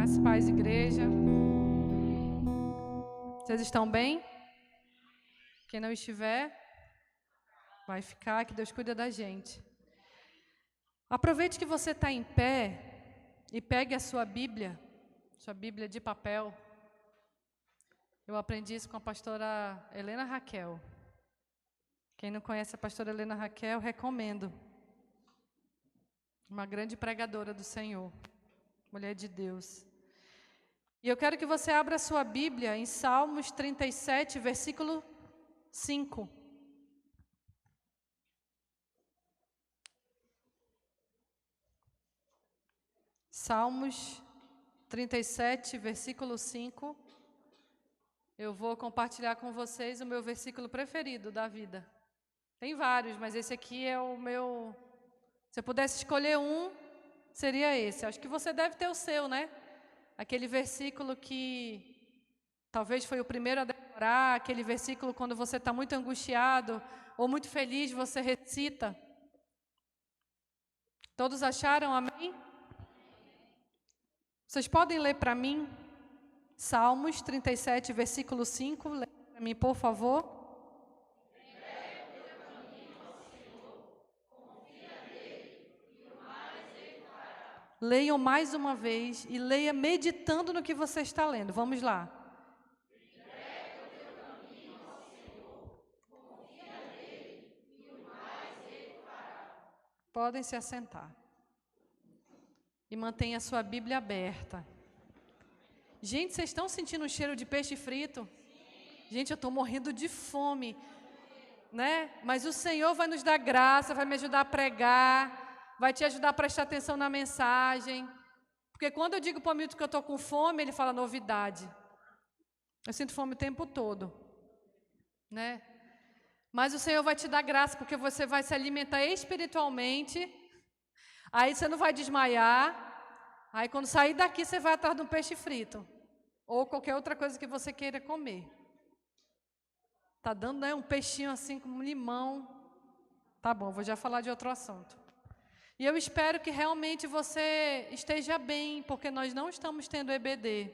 Graça e paz, igreja. Vocês estão bem? Quem não estiver, vai ficar, que Deus cuida da gente. Aproveite que você está em pé e pegue a sua Bíblia de papel. Eu aprendi isso com a pastora Helena Raquel. Quem não conhece a pastora Helena Raquel, recomendo. Uma grande pregadora do Senhor, mulher de Deus. E eu quero que você abra a sua Bíblia em Salmos 37, versículo 5. Salmos 37, versículo 5. Eu vou compartilhar com vocês o meu versículo preferido da vida. Tem vários, mas esse aqui é o meu... Se eu pudesse escolher um, seria esse. Acho que você deve ter o seu, né? Aquele versículo que talvez foi o primeiro a decorar, aquele versículo quando você está muito angustiado ou muito feliz, você recita. Todos acharam? Amém? Vocês podem ler para mim? Salmos 37, versículo 5. Lê para mim, por favor. Leiam mais uma vez e leia meditando no que você está lendo. Vamos lá. Podem se assentar. E mantenha a sua Bíblia aberta. Gente, vocês estão sentindo um cheiro de peixe frito? Gente, eu estou morrendo de fome, né? Mas o Senhor vai nos dar graça, vai me ajudar a pregar, vai te ajudar a prestar atenção na mensagem. Porque quando eu digo para o Milton que eu estou com fome, ele fala novidade. Eu sinto fome o tempo todo, né? Mas o Senhor vai te dar graça, porque você vai se alimentar espiritualmente. Aí você não vai desmaiar. Aí quando sair daqui, você vai atrás de um peixe frito. Ou qualquer outra coisa que você queira comer. Tá dando, né, um peixinho assim com limão. Tá bom, vou já falar de outro assunto. E eu espero que realmente você esteja bem, porque nós não estamos tendo EBD.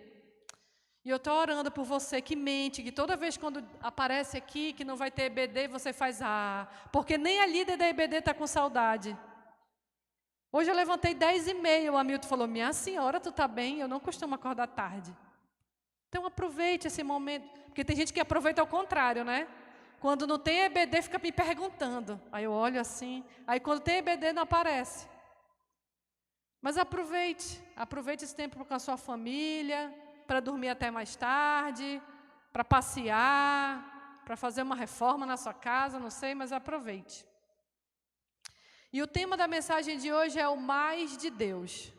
E eu estou orando por você que mente, que toda vez quando aparece aqui que não vai ter EBD, você faz porque nem a líder da EBD está com saudade. Hoje eu levantei 10h30, o Hamilton falou, minha senhora, tu está bem? Eu não costumo acordar tarde. Então aproveite esse momento, porque tem gente que aproveita ao contrário, né? Quando não tem EBD, fica me perguntando. Aí eu olho assim, aí quando tem EBD não aparece. Mas aproveite esse tempo com a sua família, para dormir até mais tarde, para passear, para fazer uma reforma na sua casa, não sei, mas aproveite. E o tema da mensagem de hoje é o mais de Deus.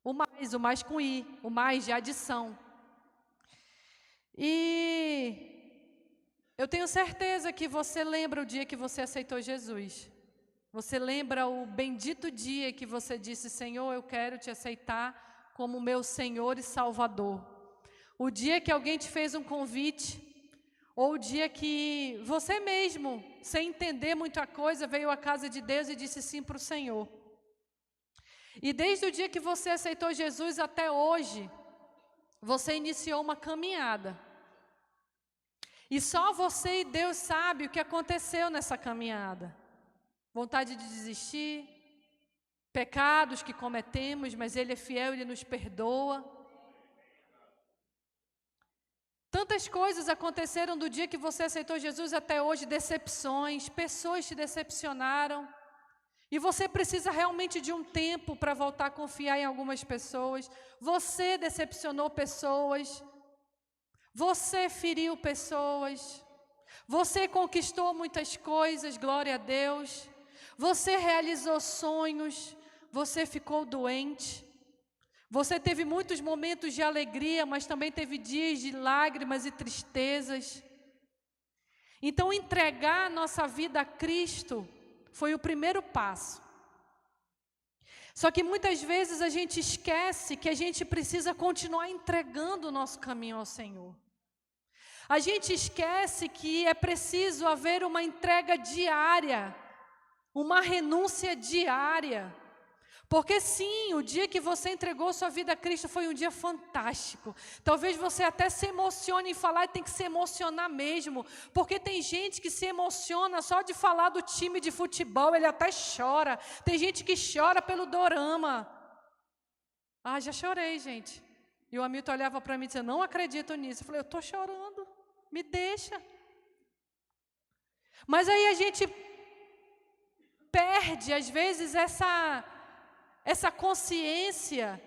O mais com I, o mais de adição. E eu tenho certeza que você lembra o dia que você aceitou Jesus. Você lembra o bendito dia que você disse, Senhor, eu quero te aceitar como meu Senhor e Salvador. O dia que alguém te fez um convite, ou o dia que você mesmo, sem entender muita coisa, veio à casa de Deus e disse sim para o Senhor. E desde o dia que você aceitou Jesus até hoje, você iniciou uma caminhada. E só você e Deus sabe o que aconteceu nessa caminhada. Vontade de desistir, pecados que cometemos, mas Ele é fiel, Ele nos perdoa. Tantas coisas aconteceram do dia que você aceitou Jesus até hoje, decepções, pessoas te decepcionaram. E você precisa realmente de um tempo para voltar a confiar em algumas pessoas. Você decepcionou pessoas. Você feriu pessoas. Você conquistou muitas coisas, glória a Deus. Você realizou sonhos. Você ficou doente. Você teve muitos momentos de alegria, mas também teve dias de lágrimas e tristezas. Então, entregar a nossa vida a Cristo foi o primeiro passo. Só que muitas vezes a gente esquece que a gente precisa continuar entregando o nosso caminho ao Senhor. A gente esquece que é preciso haver uma entrega diária, uma renúncia diária. Porque sim, o dia que você entregou sua vida a Cristo foi um dia fantástico. Talvez você até se emocione em falar e tem que se emocionar mesmo. Porque tem gente que se emociona só de falar do time de futebol, ele até chora. Tem gente que chora pelo dorama. Ah, já chorei, gente. E o Hamilton olhava para mim e dizia, não acredito nisso. Eu falei, eu estou chorando, me deixa. Mas aí a gente perde, às vezes, essa consciência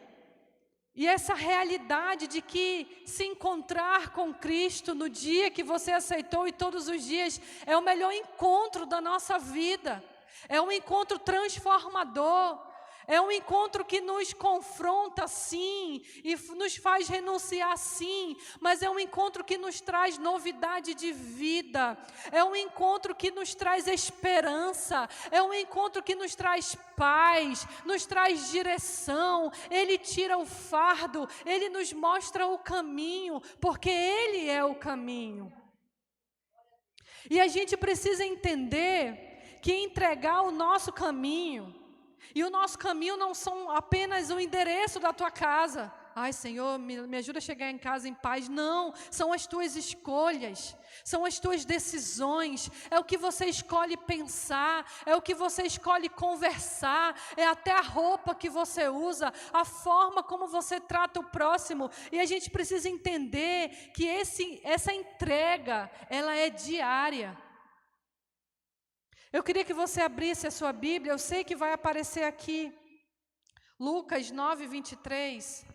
e essa realidade de que se encontrar com Cristo no dia que você aceitou e todos os dias é o melhor encontro da nossa vida. É um encontro transformador. É um encontro que nos confronta, sim, e nos faz renunciar, sim, mas é um encontro que nos traz novidade de vida, é um encontro que nos traz esperança, é um encontro que nos traz paz, nos traz direção, Ele tira o fardo, Ele nos mostra o caminho, porque Ele é o caminho. E a gente precisa entender que entregar o nosso caminho, e o nosso caminho não são apenas o endereço da tua casa. Ai, Senhor, me ajuda a chegar em casa em paz. Não, são as tuas escolhas, são as tuas decisões, é o que você escolhe pensar, é o que você escolhe conversar, é até a roupa que você usa, a forma como você trata o próximo. E a gente precisa entender que essa entrega, ela é diária. Eu queria que você abrisse a sua Bíblia, eu sei que vai aparecer aqui, Lucas 9, 23,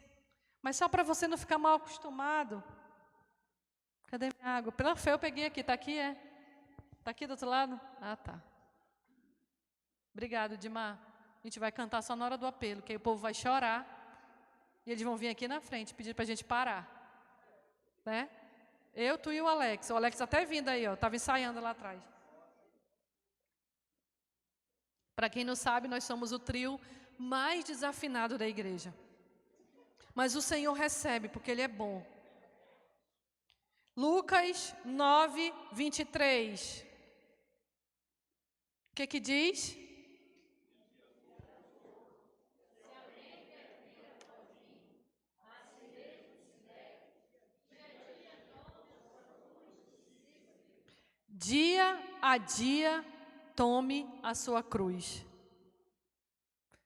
mas só para você não ficar mal acostumado. Cadê minha água? Pela fé eu peguei aqui, está aqui, é? Está aqui do outro lado? Ah, tá. Obrigado, Dimar. A gente vai cantar só na hora do apelo, que aí o povo vai chorar, e eles vão vir aqui na frente, pedir para a gente parar. Né? Eu, tu e o Alex até vindo aí, ó, estava ensaiando lá atrás. Para quem não sabe, nós somos o trio mais desafinado da igreja. Mas o Senhor recebe, porque Ele é bom. Lucas 9, 23. O que diz? Dia a dia, tome a sua cruz.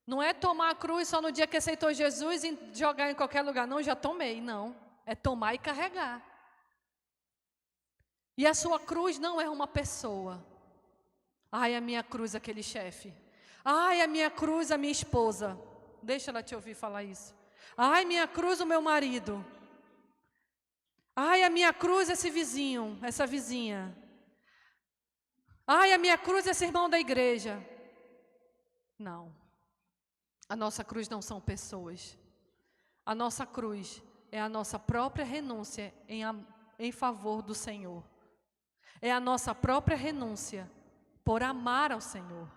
Não é tomar a cruz só no dia que aceitou Jesus e jogar em qualquer lugar. Não, já tomei, não. É tomar e carregar. E a sua cruz não é uma pessoa. Ai, a minha cruz, aquele chefe. Ai, a minha cruz, a minha esposa. Deixa ela te ouvir falar isso. Ai, minha cruz, o meu marido. Ai, a minha cruz, esse vizinho, essa vizinha. Ai, a minha cruz, esse irmão da igreja. Não. A nossa cruz não são pessoas. A nossa cruz é a nossa própria renúncia em favor do Senhor. É a nossa própria renúncia por amar ao Senhor.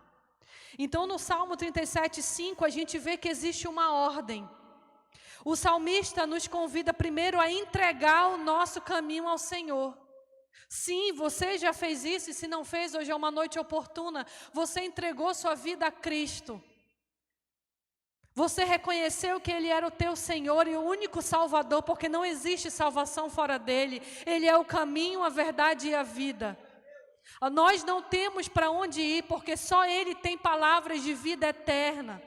Então no Salmo 37:5 a gente vê que existe uma ordem. O salmista nos convida primeiro a entregar o nosso caminho ao Senhor. Sim, você já fez isso, e se não fez, hoje é uma noite oportuna. Você entregou sua vida a Cristo. Você reconheceu que Ele era o teu Senhor e o único Salvador, porque não existe salvação fora dEle. Ele é o caminho, a verdade e a vida. Nós não temos para onde ir, porque só Ele tem palavras de vida eterna.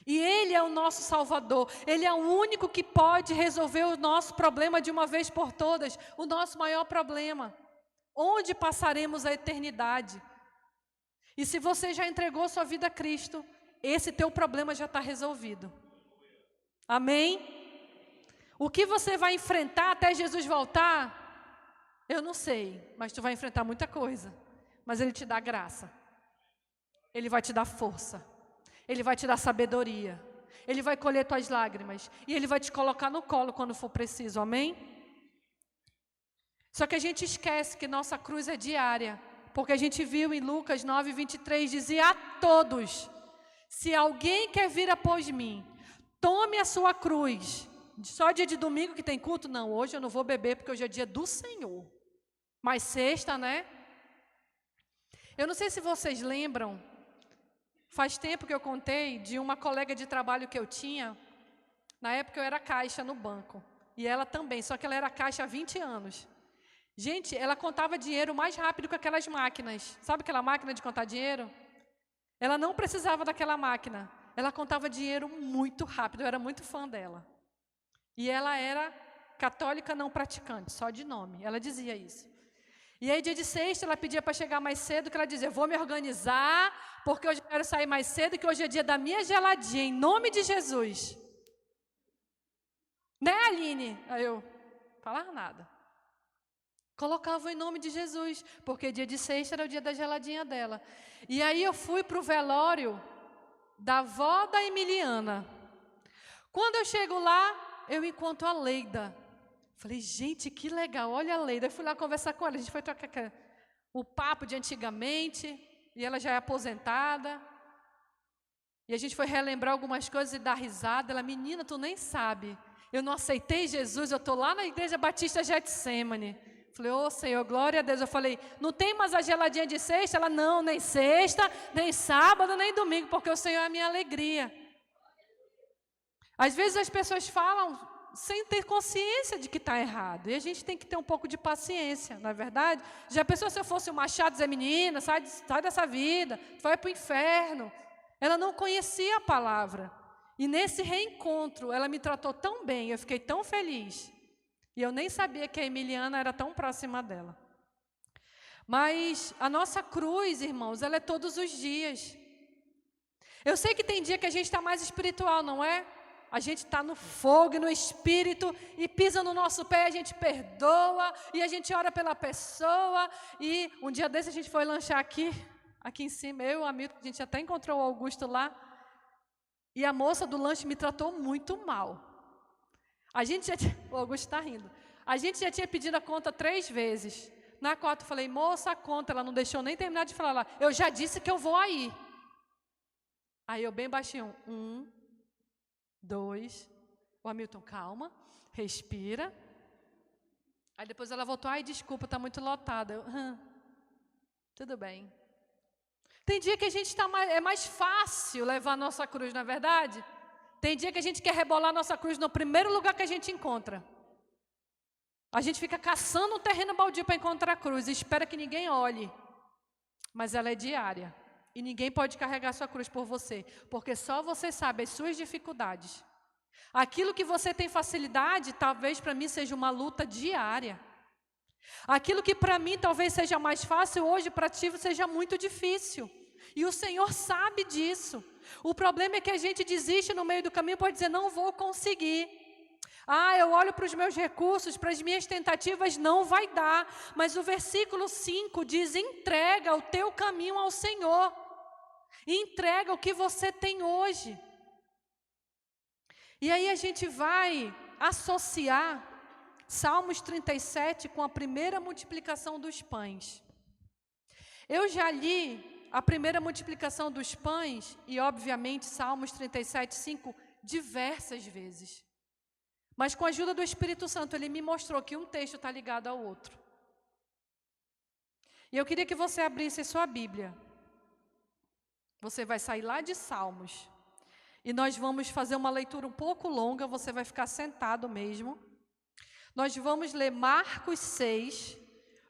E Ele é o nosso Salvador. Ele é o único que pode resolver o nosso problema de uma vez por todas. O nosso maior problema. Onde passaremos a eternidade? E se você já entregou sua vida a Cristo, esse teu problema já está resolvido. Amém? O que você vai enfrentar até Jesus voltar? Eu não sei, mas tu vai enfrentar muita coisa. Mas Ele te dá graça. Ele vai te dar força. Ele vai te dar sabedoria. Ele vai colher tuas lágrimas. E Ele vai te colocar no colo quando for preciso. Amém? Só que a gente esquece que nossa cruz é diária. Porque a gente viu em Lucas 9, 23, dizia a todos: se alguém quer vir após mim, tome a sua cruz. Só dia de domingo que tem culto? Não, hoje eu não vou beber porque hoje é dia do Senhor. Mas sexta, né? Eu não sei se vocês lembram, Faz tempo que eu contei de uma colega de trabalho que eu tinha. Na época eu era caixa no banco. E ela também, só que ela era caixa há 20 anos. Gente, ela contava dinheiro mais rápido que aquelas máquinas. Sabe aquela máquina de contar dinheiro? Ela não precisava daquela máquina. Ela contava dinheiro muito rápido. Eu era muito fã dela. E ela era católica não praticante, só de nome. Ela dizia isso. E aí, dia de sexta, ela pedia para chegar mais cedo, que ela dizia, vou me organizar, porque hoje eu quero sair mais cedo, que hoje é dia da minha geladinha, em nome de Jesus. Né, Aline? Aí eu, falar nada. Colocava em nome de Jesus, porque dia de sexta era o dia da geladinha dela. E aí eu fui para o velório da avó da Emiliana. Quando eu chego lá, eu encontro a Leida. Falei, gente, que legal, olha a Leida. Eu fui lá conversar com ela, a gente foi trocar o papo de antigamente, e ela já é aposentada. E a gente foi relembrar algumas coisas e dar risada. Ela, menina, tu nem sabe, eu não aceitei Jesus, eu estou lá na Igreja Batista Getsemane. Falei, ô Senhor, glória a Deus. Eu falei, não tem mais a geladinha de sexta? Ela, não, nem sexta, nem sábado, nem domingo, porque o Senhor é a minha alegria. Às vezes as pessoas falam sem ter consciência de que está errado. E a gente tem que ter um pouco de paciência, não é verdade? Já pensou se eu fosse o Machado dizer, menina, sai dessa vida, vai para o inferno. Ela não conhecia a palavra. E nesse reencontro, ela me tratou tão bem, eu fiquei tão feliz. E eu nem sabia que a Emiliana era tão próxima dela. Mas a nossa cruz, irmãos, ela é todos os dias. Eu sei que tem dia que a gente está mais espiritual, não é? A gente está no fogo e no espírito e pisa no nosso pé, a gente perdoa e a gente ora pela pessoa. E um dia desse a gente foi lanchar aqui em cima, eu e o amigo, a gente até encontrou o Augusto lá. E a moça do lanche me tratou muito mal. A gente já tinha, o Augusto está rindo. A gente já tinha pedido a conta 3 vezes. Na quarta eu falei, moça, a conta, ela não deixou nem terminar de falar lá. Eu já disse que eu vou aí. Aí eu bem baixinho, 1, 2, o Hamilton, calma, respira. Aí depois ela voltou, ai, desculpa, está muito lotada. Eu, tudo bem. Tem dia que a gente é mais fácil levar a nossa cruz, não é verdade? Tem dia que a gente quer rebolar a nossa cruz no primeiro lugar que a gente encontra. A gente fica caçando um terreno baldio para encontrar a cruz e espera que ninguém olhe. Mas ela é diária. E ninguém pode carregar a sua cruz por você, porque só você sabe as suas dificuldades. Aquilo que você tem facilidade, talvez para mim seja uma luta diária. Aquilo que para mim talvez seja mais fácil, hoje para ti seja muito difícil. E o Senhor sabe disso. O problema é que a gente desiste no meio do caminho, pode dizer, não vou conseguir. Eu olho para os meus recursos, para as minhas tentativas, não vai dar. Mas o versículo 5 diz, entrega o teu caminho ao Senhor. Entrega o que você tem hoje. E aí a gente vai associar Salmos 37 com a primeira multiplicação dos pães. Eu já li a primeira multiplicação dos pães e, obviamente, Salmos 37, 5, diversas vezes. Mas com a ajuda do Espírito Santo, ele me mostrou que um texto está ligado ao outro. E eu queria que você abrisse sua Bíblia. Você vai sair lá de Salmos. E nós vamos fazer uma leitura um pouco longa, você vai ficar sentado mesmo. Nós vamos ler Marcos 6,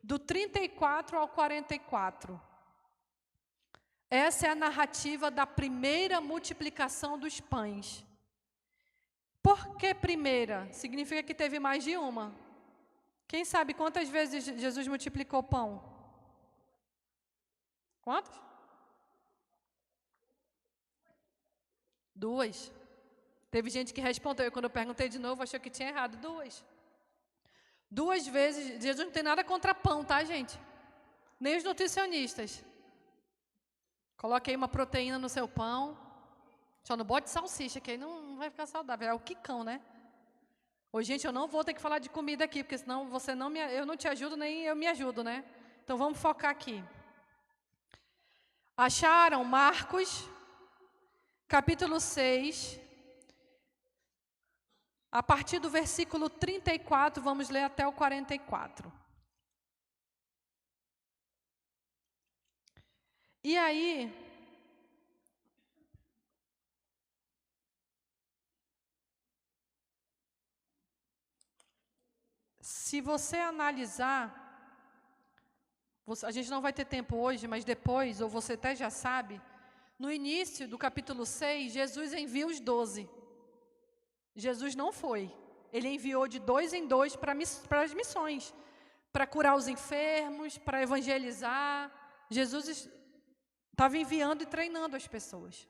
do 34 ao 44. Essa é a narrativa da primeira multiplicação dos pães. Por que primeira? Significa que teve mais de uma. Quem sabe quantas vezes Jesus multiplicou pão? Quantas? 2. Teve gente que respondeu, e quando eu perguntei de novo, achou que tinha errado. 2. 2 vezes. Jesus não tem nada contra pão, tá, gente? Nem os nutricionistas. Coloque aí uma proteína no seu pão. Só não bote salsicha, que aí não vai ficar saudável. É o quicão, né? Ô, gente, eu não vou ter que falar de comida aqui, porque senão eu não te ajudo, nem eu me ajudo, né? Então vamos focar aqui. Acharam Marcos, capítulo 6, a partir do versículo 34, vamos ler até o 44. E aí, Se você analisar, a gente não vai ter tempo hoje, mas depois, ou você até já sabe, no início do capítulo 6, Jesus envia os 12. Jesus não foi. Ele enviou de 2 em 2 para as missões, para curar os enfermos, para evangelizar. Jesus estava enviando e treinando as pessoas.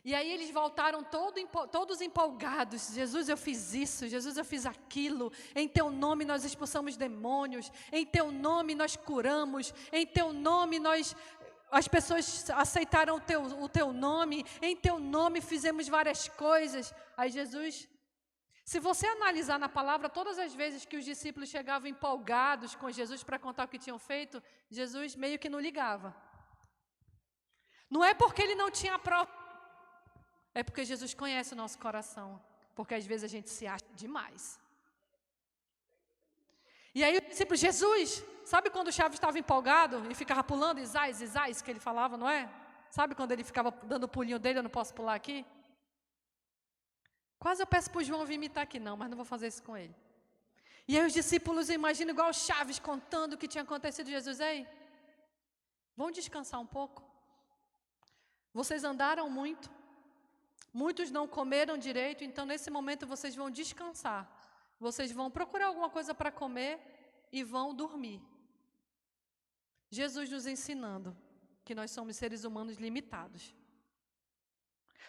E aí eles voltaram todos empolgados. Jesus, eu fiz isso. Jesus, eu fiz aquilo. Em teu nome nós expulsamos demônios. Em teu nome nós curamos. Em teu nome as pessoas aceitaram o teu nome. Em teu nome fizemos várias coisas. Aí Jesus, se você analisar na palavra, todas as vezes que os discípulos chegavam empolgados com Jesus para contar o que tinham feito, Jesus meio que não ligava. Não é porque ele não tinha prova. É porque Jesus conhece o nosso coração. Porque às vezes a gente se acha demais. E aí o discípulo, Jesus, sabe quando o Chaves estava empolgado e ficava pulando, Isais, que ele falava, não é? Sabe quando ele ficava dando o pulinho dele, eu não posso pular aqui? Quase eu peço para o João vir imitar aqui, não, mas não vou fazer isso com ele. E aí os discípulos imaginam igual o Chaves contando o que tinha acontecido. Jesus, ei, vão descansar um pouco. Vocês andaram muito. Muitos não comeram direito, então nesse momento vocês vão descansar. Vocês vão procurar alguma coisa para comer e vão dormir. Jesus nos ensinando que nós somos seres humanos limitados.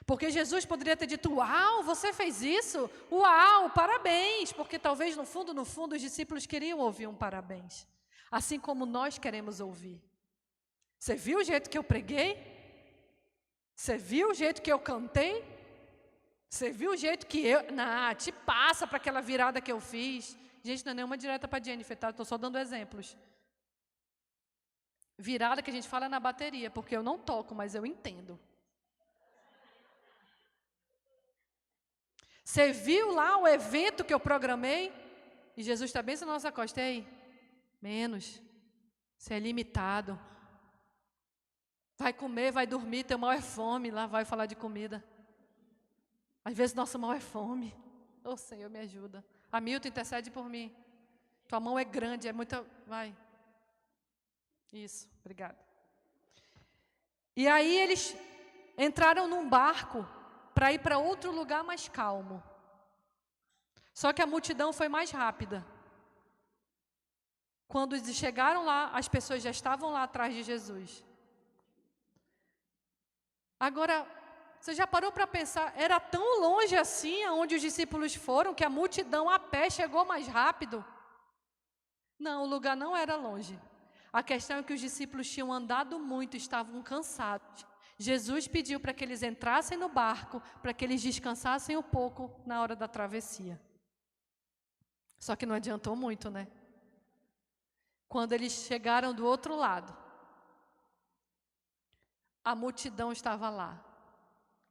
Porque Jesus poderia ter dito, uau, você fez isso? Uau, parabéns! Porque talvez no fundo, os discípulos queriam ouvir um parabéns. Assim como nós queremos ouvir. Você viu o jeito que eu preguei? Você viu o jeito que eu cantei? Você viu o jeito que eu... Não, te passa para aquela virada que eu fiz. Gente, não é nenhuma direta para Jennifer, tá? Estou só dando exemplos. Virada que a gente fala na bateria, porque eu não toco, mas eu entendo. Você viu lá o evento que eu programei? E Jesus está bem na nossa costa. Ei, menos. Você é limitado. Vai comer, vai dormir, teu mal é fome. Lá vai falar de comida. Às vezes nosso mal é fome. Ô Senhor, me ajuda. Hamilton, intercede por mim. Tua mão é grande, é muita... Vai. Isso, obrigada. E aí eles entraram num barco para ir para outro lugar mais calmo. Só que a multidão foi mais rápida. Quando eles chegaram lá, as pessoas já estavam lá atrás de Jesus. Agora, você já parou para pensar, era tão longe assim aonde os discípulos foram, que a multidão a pé chegou mais rápido? Não, o lugar não era longe. A questão é que os discípulos tinham andado muito, estavam cansados. Jesus pediu para que eles entrassem no barco, para que eles descansassem um pouco na hora da travessia. Só que não adiantou muito, né? Quando eles chegaram do outro lado, a multidão estava lá,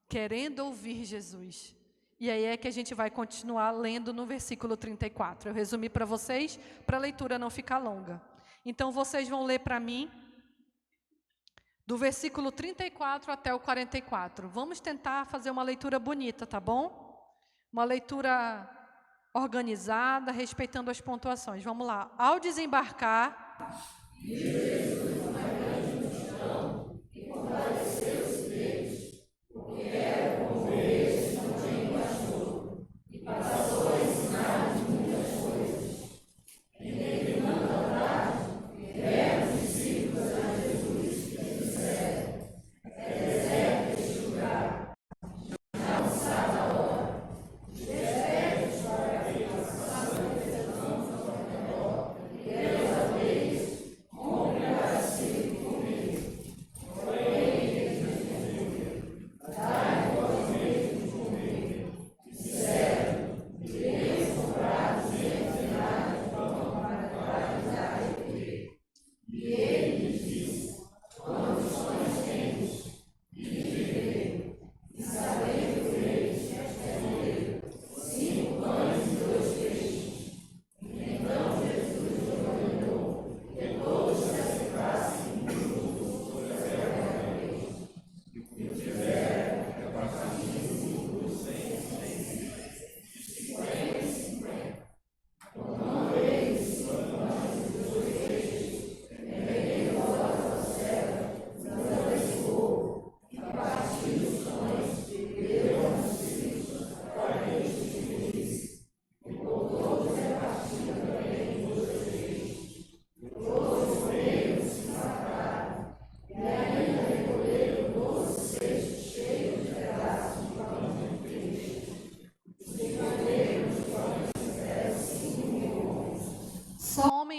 querendo ouvir Jesus. E aí é que a gente vai continuar lendo no versículo 34. Eu resumi para vocês, para a leitura não ficar longa. Então vocês vão ler para mim, do versículo 34 até o 44. Vamos tentar fazer uma leitura bonita, tá bom? Uma leitura organizada, respeitando as pontuações. Vamos lá. Ao desembarcar...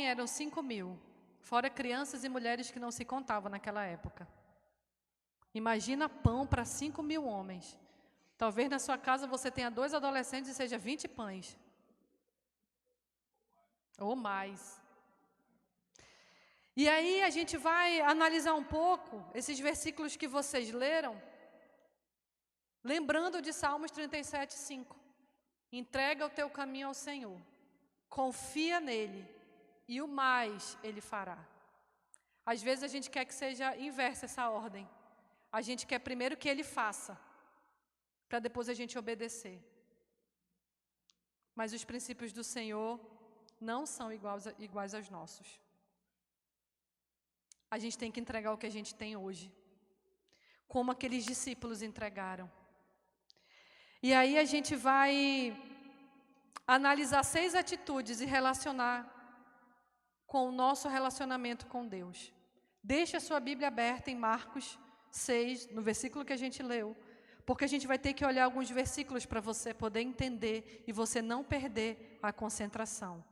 homem eram 5.000, fora crianças e mulheres que não se contavam naquela época. Imagina pão para 5.000 homens. Talvez na sua casa você tenha 2 adolescentes e seja 20 pães. Ou mais. E aí a gente vai analisar um pouco esses versículos que vocês leram, lembrando de Salmos 37:5. Entrega o teu caminho ao Senhor, confia nele, e o mais Ele fará. Às vezes a gente quer que seja inversa essa ordem. A gente quer primeiro que Ele faça, para depois a gente obedecer. Mas os princípios do Senhor não são iguais aos nossos. A gente tem que entregar o que a gente tem hoje, como aqueles discípulos entregaram. E aí a gente vai analisar 6 atitudes e relacionar com o nosso relacionamento com Deus. Deixe a sua Bíblia aberta em Marcos 6, no versículo que a gente leu, porque a gente vai ter que olhar alguns versículos para você poder entender e você não perder a concentração.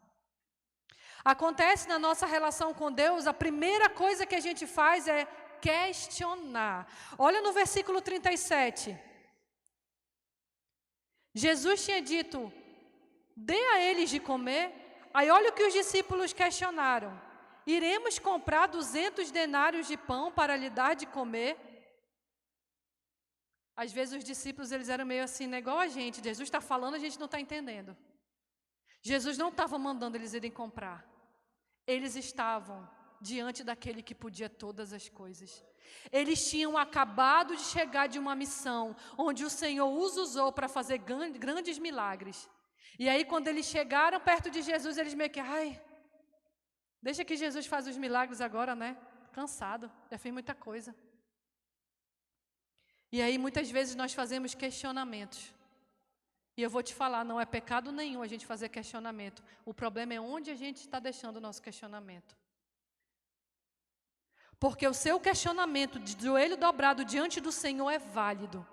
Acontece na nossa relação com Deus, a primeira coisa que a gente faz é questionar. Olha no versículo 37. Jesus tinha dito, dê a eles de comer. Aí olha o que os discípulos questionaram. Iremos comprar 200 denários de pão para lhe dar de comer? Às vezes os discípulos eles eram meio assim, né, igual a gente. Jesus está falando, a gente não está entendendo. Jesus não estava mandando eles irem comprar. Eles estavam diante daquele que podia todas as coisas. Eles tinham acabado de chegar de uma missão, onde o Senhor os usou para fazer grandes milagres. E aí quando eles chegaram perto de Jesus, eles meio que, deixa que Jesus faz os milagres agora, né? Cansado, já fez muita coisa. E aí muitas vezes nós fazemos questionamentos. E eu vou te falar, não é pecado nenhum a gente fazer questionamento. O problema é onde a gente está deixando o nosso questionamento. Porque o seu questionamento de joelho dobrado diante do Senhor é válido.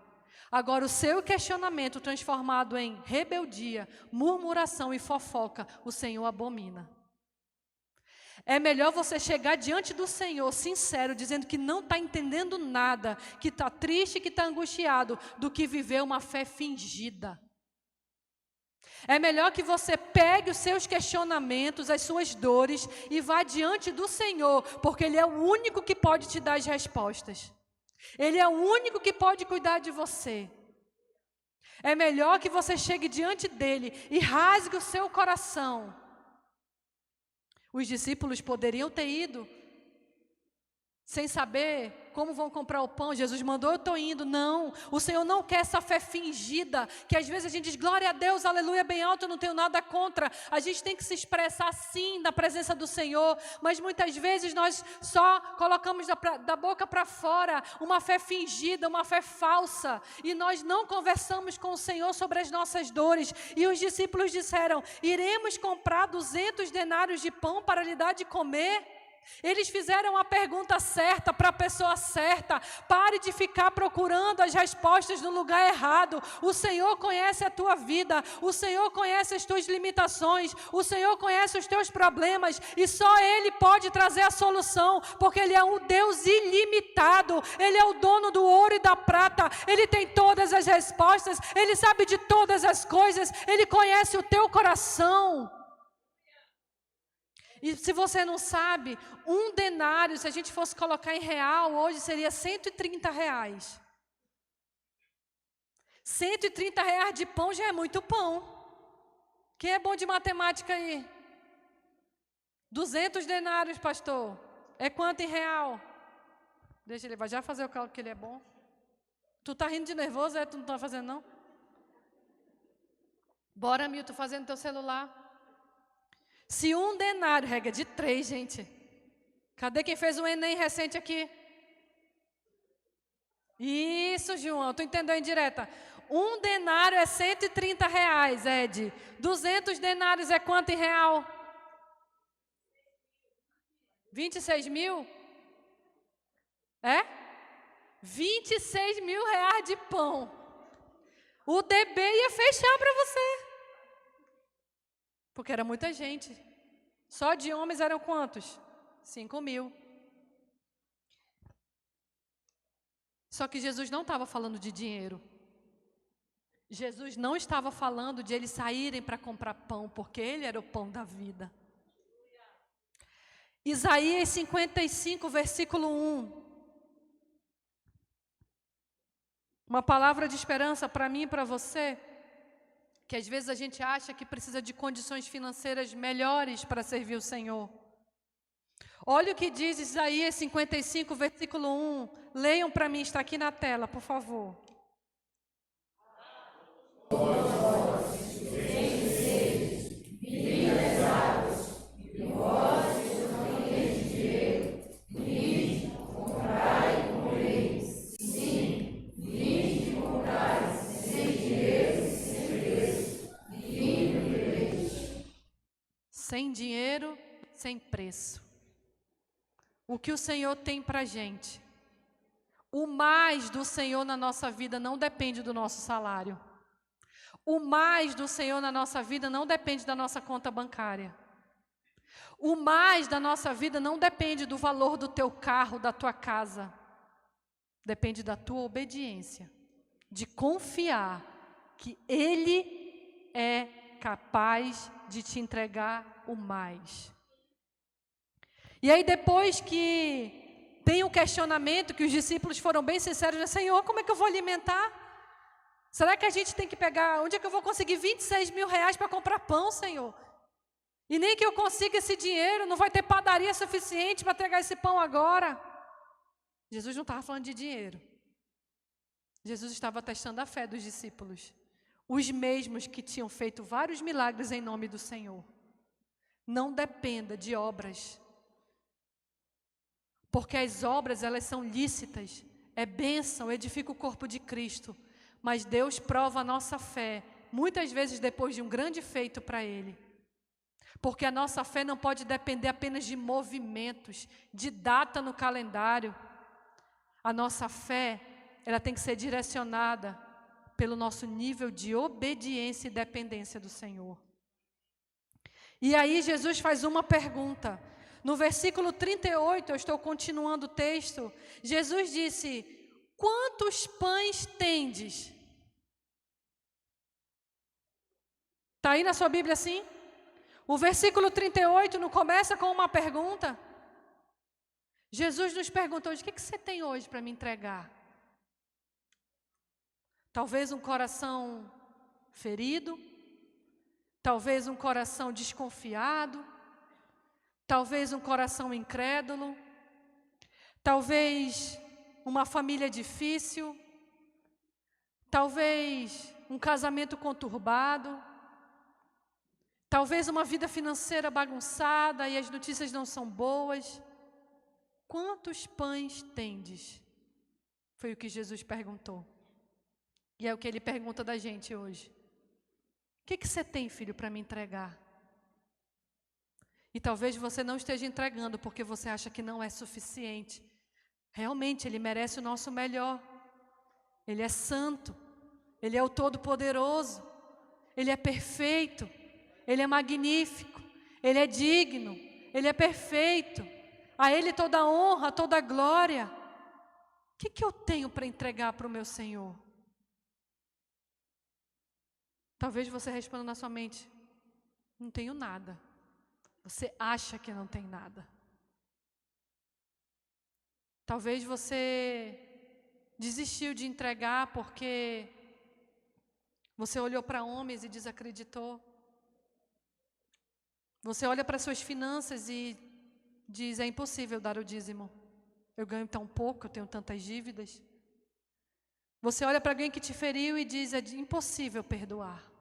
Agora, o seu questionamento transformado em rebeldia, murmuração e fofoca, o Senhor abomina. É melhor você chegar diante do Senhor, sincero, dizendo que não está entendendo nada, que está triste, que está angustiado, do que viver uma fé fingida. É melhor que você pegue os seus questionamentos, as suas dores e vá diante do Senhor, porque Ele é o único que pode te dar as respostas. Ele é o único que pode cuidar de você. É melhor que você chegue diante dEle e rasgue o seu coração. Os discípulos poderiam ter ido sem saber como vão comprar o pão. Jesus mandou, eu estou indo. Não, o Senhor não quer essa fé fingida, que às vezes a gente diz, glória a Deus, aleluia, bem alto, eu não tenho nada contra. A gente tem que se expressar sim na presença do Senhor, mas muitas vezes nós só colocamos da boca para fora uma fé fingida, uma fé falsa, e nós não conversamos com o Senhor sobre as nossas dores. E os discípulos disseram, iremos comprar 200 denários de pão para lhe dar de comer? Eles fizeram a pergunta certa para a pessoa certa. Pare de ficar procurando as respostas no lugar errado. O Senhor conhece a tua vida, o Senhor conhece as tuas limitações, o Senhor conhece os teus problemas, e só Ele pode trazer a solução, porque Ele é um Deus ilimitado. Ele é o dono do ouro e da prata. Ele tem todas as respostas, Ele sabe de todas as coisas, Ele conhece o teu coração. E se você não sabe, um denário, se a gente fosse colocar em real, hoje seria 130 reais. 130 reais de pão já é muito pão. Quem é bom de matemática aí? 200 denários, pastor. É quanto em real? Deixa ele, vai já fazer o cálculo que ele é bom. Tu tá rindo de nervoso, Tu não tá fazendo não? Bora, Milton, fazendo teu celular. Se um denário, regra de 3, gente. Cadê quem fez o Enem recente aqui? Isso, João, tu entendeu em direta. Um denário é 130 reais, Ed. 200 denários é quanto em real? 26 mil? É? 26 mil reais de pão. O DB ia fechar para você. Porque era muita gente. Só de homens eram quantos? 5.000. Só que Jesus não estava falando de dinheiro. Jesus não estava falando de eles saírem para comprar pão, porque Ele era o pão da vida. Isaías 55, versículo 1. Uma palavra de esperança para mim e para você, que às vezes a gente acha que precisa de condições financeiras melhores para servir o Senhor. Olha o que diz Isaías 55, versículo 1. Leiam para mim, está aqui na tela, por favor. Sem dinheiro, sem preço. O que o Senhor tem para a gente. O mais do Senhor na nossa vida não depende do nosso salário. O mais do Senhor na nossa vida não depende da nossa conta bancária. O mais da nossa vida não depende do valor do teu carro, da tua casa. Depende da tua obediência. De confiar que Ele é capaz de te entregar o mais. E aí depois que tem um questionamento, que os discípulos foram bem sinceros, né? Senhor, como é que eu vou alimentar? Será que a gente tem que pegar, onde é que eu vou conseguir 26 mil reais para comprar pão, Senhor? E nem que eu consiga esse dinheiro, não vai ter padaria suficiente para entregar esse pão agora. Jesus não estava falando de dinheiro. Jesus estava testando a fé dos discípulos. Os mesmos que tinham feito vários milagres em nome do Senhor. Não dependa de obras. Porque as obras, elas são lícitas. É bênção, edifica o corpo de Cristo. Mas Deus prova a nossa fé, muitas vezes depois de um grande feito para Ele. Porque a nossa fé não pode depender apenas de movimentos, de data no calendário. A nossa fé, ela tem que ser direcionada pelo nosso nível de obediência e dependência do Senhor. E aí Jesus faz uma pergunta. No versículo 38, eu estou continuando o texto. Jesus disse: quantos pães tendes? Está aí na sua Bíblia assim? O versículo 38 não começa com uma pergunta? Jesus nos perguntou: o que você tem hoje para me entregar? Talvez um coração ferido, talvez um coração desconfiado, talvez um coração incrédulo, talvez uma família difícil, talvez um casamento conturbado, talvez uma vida financeira bagunçada e as notícias não são boas. Quantos pães tendes? Foi o que Jesus perguntou. E é o que Ele pergunta da gente hoje. O que você tem, filho, para me entregar? E talvez você não esteja entregando porque você acha que não é suficiente. Realmente, Ele merece o nosso melhor. Ele é santo. Ele é o Todo-Poderoso. Ele é perfeito. Ele é magnífico. Ele é digno. Ele é perfeito. A Ele toda a honra, toda a glória. O que eu tenho para entregar para o meu Senhor? Talvez você responda na sua mente: não tenho nada. Você acha que não tem nada. Talvez você desistiu de entregar porque você olhou para homens e desacreditou. Você olha para suas finanças e diz: é impossível dar o dízimo. Eu ganho tão pouco, eu tenho tantas dívidas. Você olha para alguém que te feriu e diz: é impossível perdoar.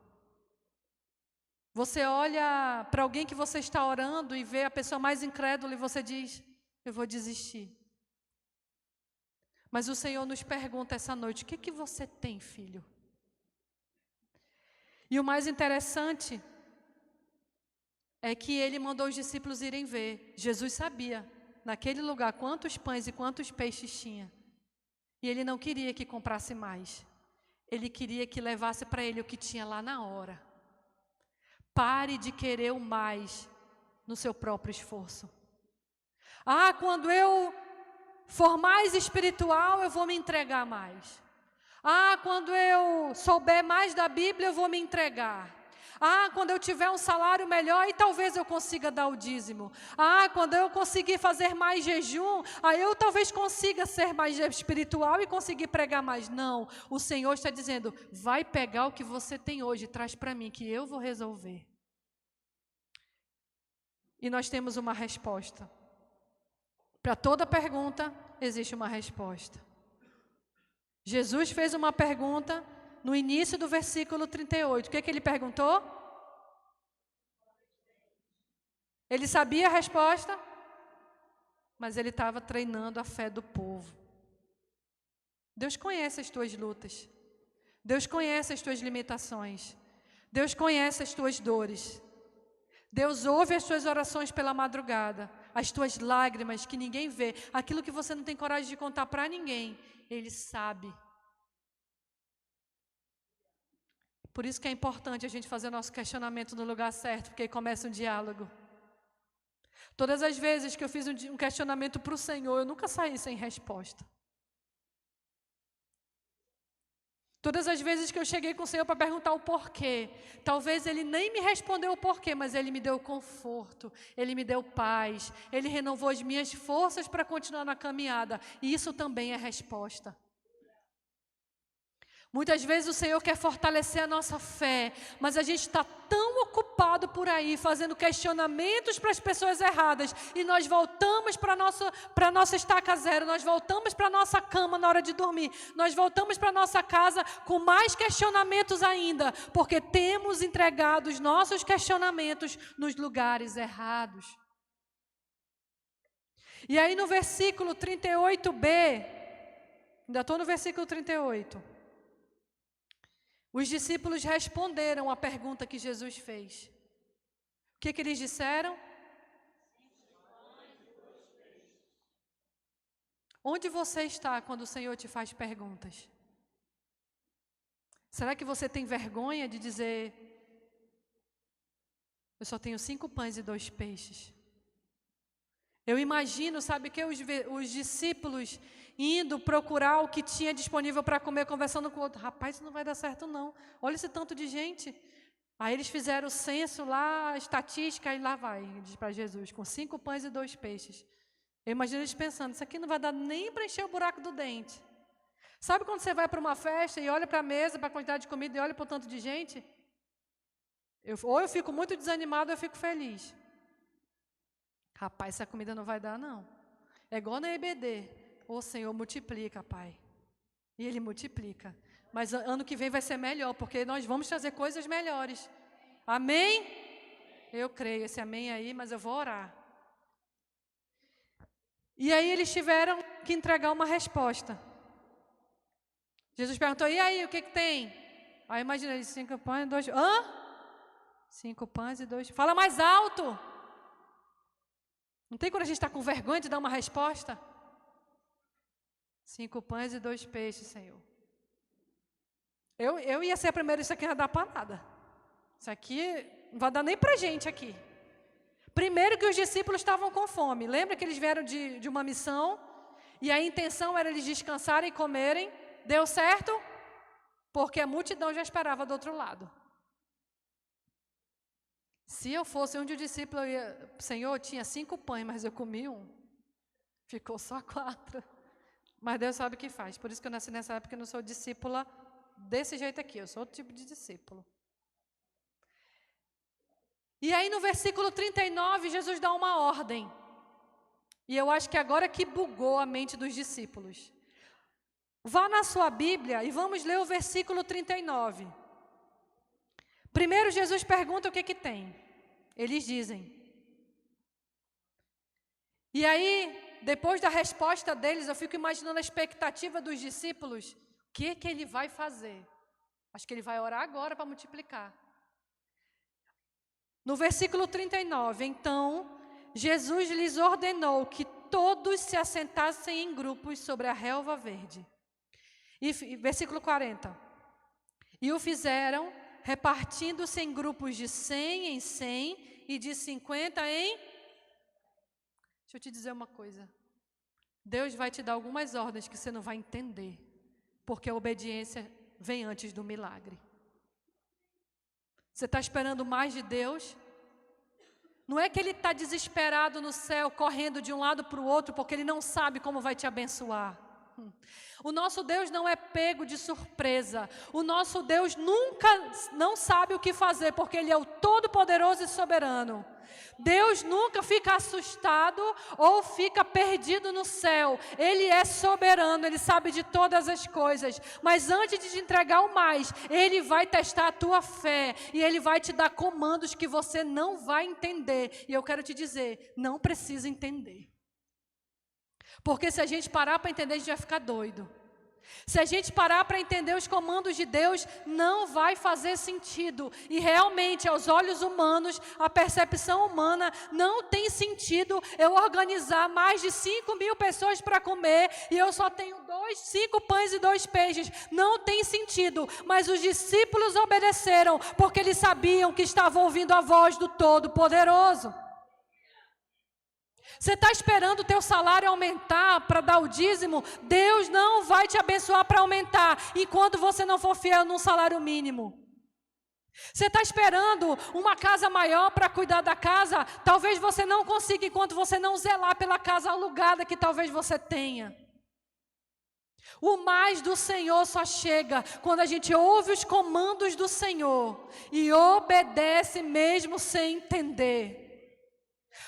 Você olha para alguém que você está orando e vê a pessoa mais incrédula e você diz: eu vou desistir. Mas o Senhor nos pergunta essa noite: o que você tem, filho? E o mais interessante é que Ele mandou os discípulos irem ver. Jesus sabia, naquele lugar, quantos pães e quantos peixes tinha. E Ele não queria que comprasse mais. Ele queria que levasse para Ele o que tinha lá na hora. Pare de querer o mais no seu próprio esforço. Ah, quando eu for mais espiritual, eu vou me entregar mais. Ah, quando eu souber mais da Bíblia, eu vou me entregar. Ah, quando eu tiver um salário melhor, e talvez eu consiga dar o dízimo. Ah, quando eu conseguir fazer mais jejum, aí eu talvez consiga ser mais espiritual e conseguir pregar mais. Não, o Senhor está dizendo, vai pegar o que você tem hoje, traz para mim, que eu vou resolver. E nós temos uma resposta. Para toda pergunta, existe uma resposta. Jesus fez uma pergunta no início do versículo 38. O que ele perguntou? Ele sabia a resposta, mas ele estava treinando a fé do povo. Deus conhece as tuas lutas. Deus conhece as tuas limitações. Deus conhece as tuas dores. Deus ouve as tuas orações pela madrugada, as tuas lágrimas que ninguém vê, aquilo que você não tem coragem de contar para ninguém, Ele sabe. Por isso que é importante a gente fazer o nosso questionamento no lugar certo, porque aí começa um diálogo. Todas as vezes que eu fiz um questionamento para o Senhor, eu nunca saí sem resposta. Todas as vezes que eu cheguei com o Senhor para perguntar o porquê, talvez Ele nem me respondeu o porquê, mas Ele me deu conforto, Ele me deu paz, Ele renovou as minhas forças para continuar na caminhada, e isso também é resposta. Muitas vezes o Senhor quer fortalecer a nossa fé, mas a gente está tão ocupado por aí, fazendo questionamentos para as pessoas erradas, e nós voltamos para a nossa estaca zero, nós voltamos para a nossa cama na hora de dormir, nós voltamos para a nossa casa com mais questionamentos ainda, porque temos entregado os nossos questionamentos nos lugares errados. E aí no versículo 38b, ainda estou no versículo 38, os discípulos responderam à pergunta que Jesus fez. O que eles disseram? Onde você está quando o Senhor te faz perguntas? Será que você tem vergonha de dizer, eu só tenho 5 pães e 2 peixes? Eu imagino, sabe que os discípulos indo procurar o que tinha disponível para comer, conversando com o outro. Rapaz, isso não vai dar certo não. Olha esse tanto de gente. Aí eles fizeram o censo lá, a estatística, e lá vai, diz para Jesus, com 5 pães e 2 peixes. Eu imagino eles pensando, isso aqui não vai dar nem para encher o buraco do dente. Sabe quando você vai para uma festa e olha para a mesa, para a quantidade de comida e olha para o tanto de gente? Ou eu fico muito desanimado ou eu fico feliz. Rapaz, essa comida não vai dar não. É igual na EBD. Ô Senhor, multiplica, Pai. E Ele multiplica. Mas ano que vem vai ser melhor, porque nós vamos trazer coisas melhores. Amém? Eu creio, esse amém aí, mas eu vou orar. E aí eles tiveram que entregar uma resposta. Jesus perguntou, e aí, o que tem? Aí imagina, eles 5 pães e 2... 5 pães e 2... Fala mais alto! Não tem quando a gente está com vergonha de dar uma resposta? 5 pães e 2 peixes, Senhor. Eu ia ser a primeira, isso aqui não vai dar para nada. Isso aqui não vai dar nem para gente aqui. Primeiro que os discípulos estavam com fome. Lembra que eles vieram de uma missão? E a intenção era eles descansarem e comerem. Deu certo? Porque a multidão já esperava do outro lado. Se eu fosse um de discípulos, eu ia, Senhor, tinha 5 pães, mas eu comi 1. Ficou só 4. Mas Deus sabe o que faz. Por isso que eu nasci nessa época e não sou discípula desse jeito aqui. Eu sou outro tipo de discípulo. E aí no versículo 39, Jesus dá uma ordem. E eu acho que agora que bugou a mente dos discípulos. Vá na sua Bíblia e vamos ler o versículo 39. Primeiro Jesus pergunta o que tem. Eles dizem. E aí, depois da resposta deles, eu fico imaginando a expectativa dos discípulos. O que ele vai fazer? Acho que ele vai orar agora para multiplicar. No versículo 39, então, Jesus lhes ordenou que todos se assentassem em grupos sobre a relva verde. E versículo 40. E o fizeram repartindo-se em grupos de 100 em 100 e de 50 em Deixa eu te dizer uma coisa. Deus vai te dar algumas ordens que você não vai entender, porque a obediência vem antes do milagre. Você está esperando mais de Deus? Não é que Ele está desesperado no céu, correndo de um lado para o outro, porque Ele não sabe como vai te abençoar. O nosso Deus não é pego de surpresa. O nosso Deus nunca não sabe o que fazer, porque Ele é o Todo-Poderoso e Soberano. Deus nunca fica assustado ou fica perdido no céu. Ele é soberano, Ele sabe de todas as coisas. Mas antes de te entregar o mais, Ele vai testar a tua fé. E Ele vai te dar comandos que você não vai entender. E eu quero te dizer, não precisa entender. Porque se a gente parar para entender, a gente vai ficar doido. Se a gente parar para entender os comandos de Deus, não vai fazer sentido. E realmente, aos olhos humanos, a percepção humana, não tem sentido eu organizar mais de 5.000 pessoas para comer e eu só tenho 5 pães e 2 peixes. Não tem sentido. Mas os discípulos obedeceram, porque eles sabiam que estavam ouvindo a voz do Todo-Poderoso. Você está esperando o teu salário aumentar para dar o dízimo? Deus não vai te abençoar para aumentar, enquanto você não for fiel num salário mínimo. Você está esperando uma casa maior para cuidar da casa? Talvez você não consiga, enquanto você não zelar pela casa alugada que talvez você tenha. O mais do Senhor só chega quando a gente ouve os comandos do Senhor e obedece mesmo sem entender.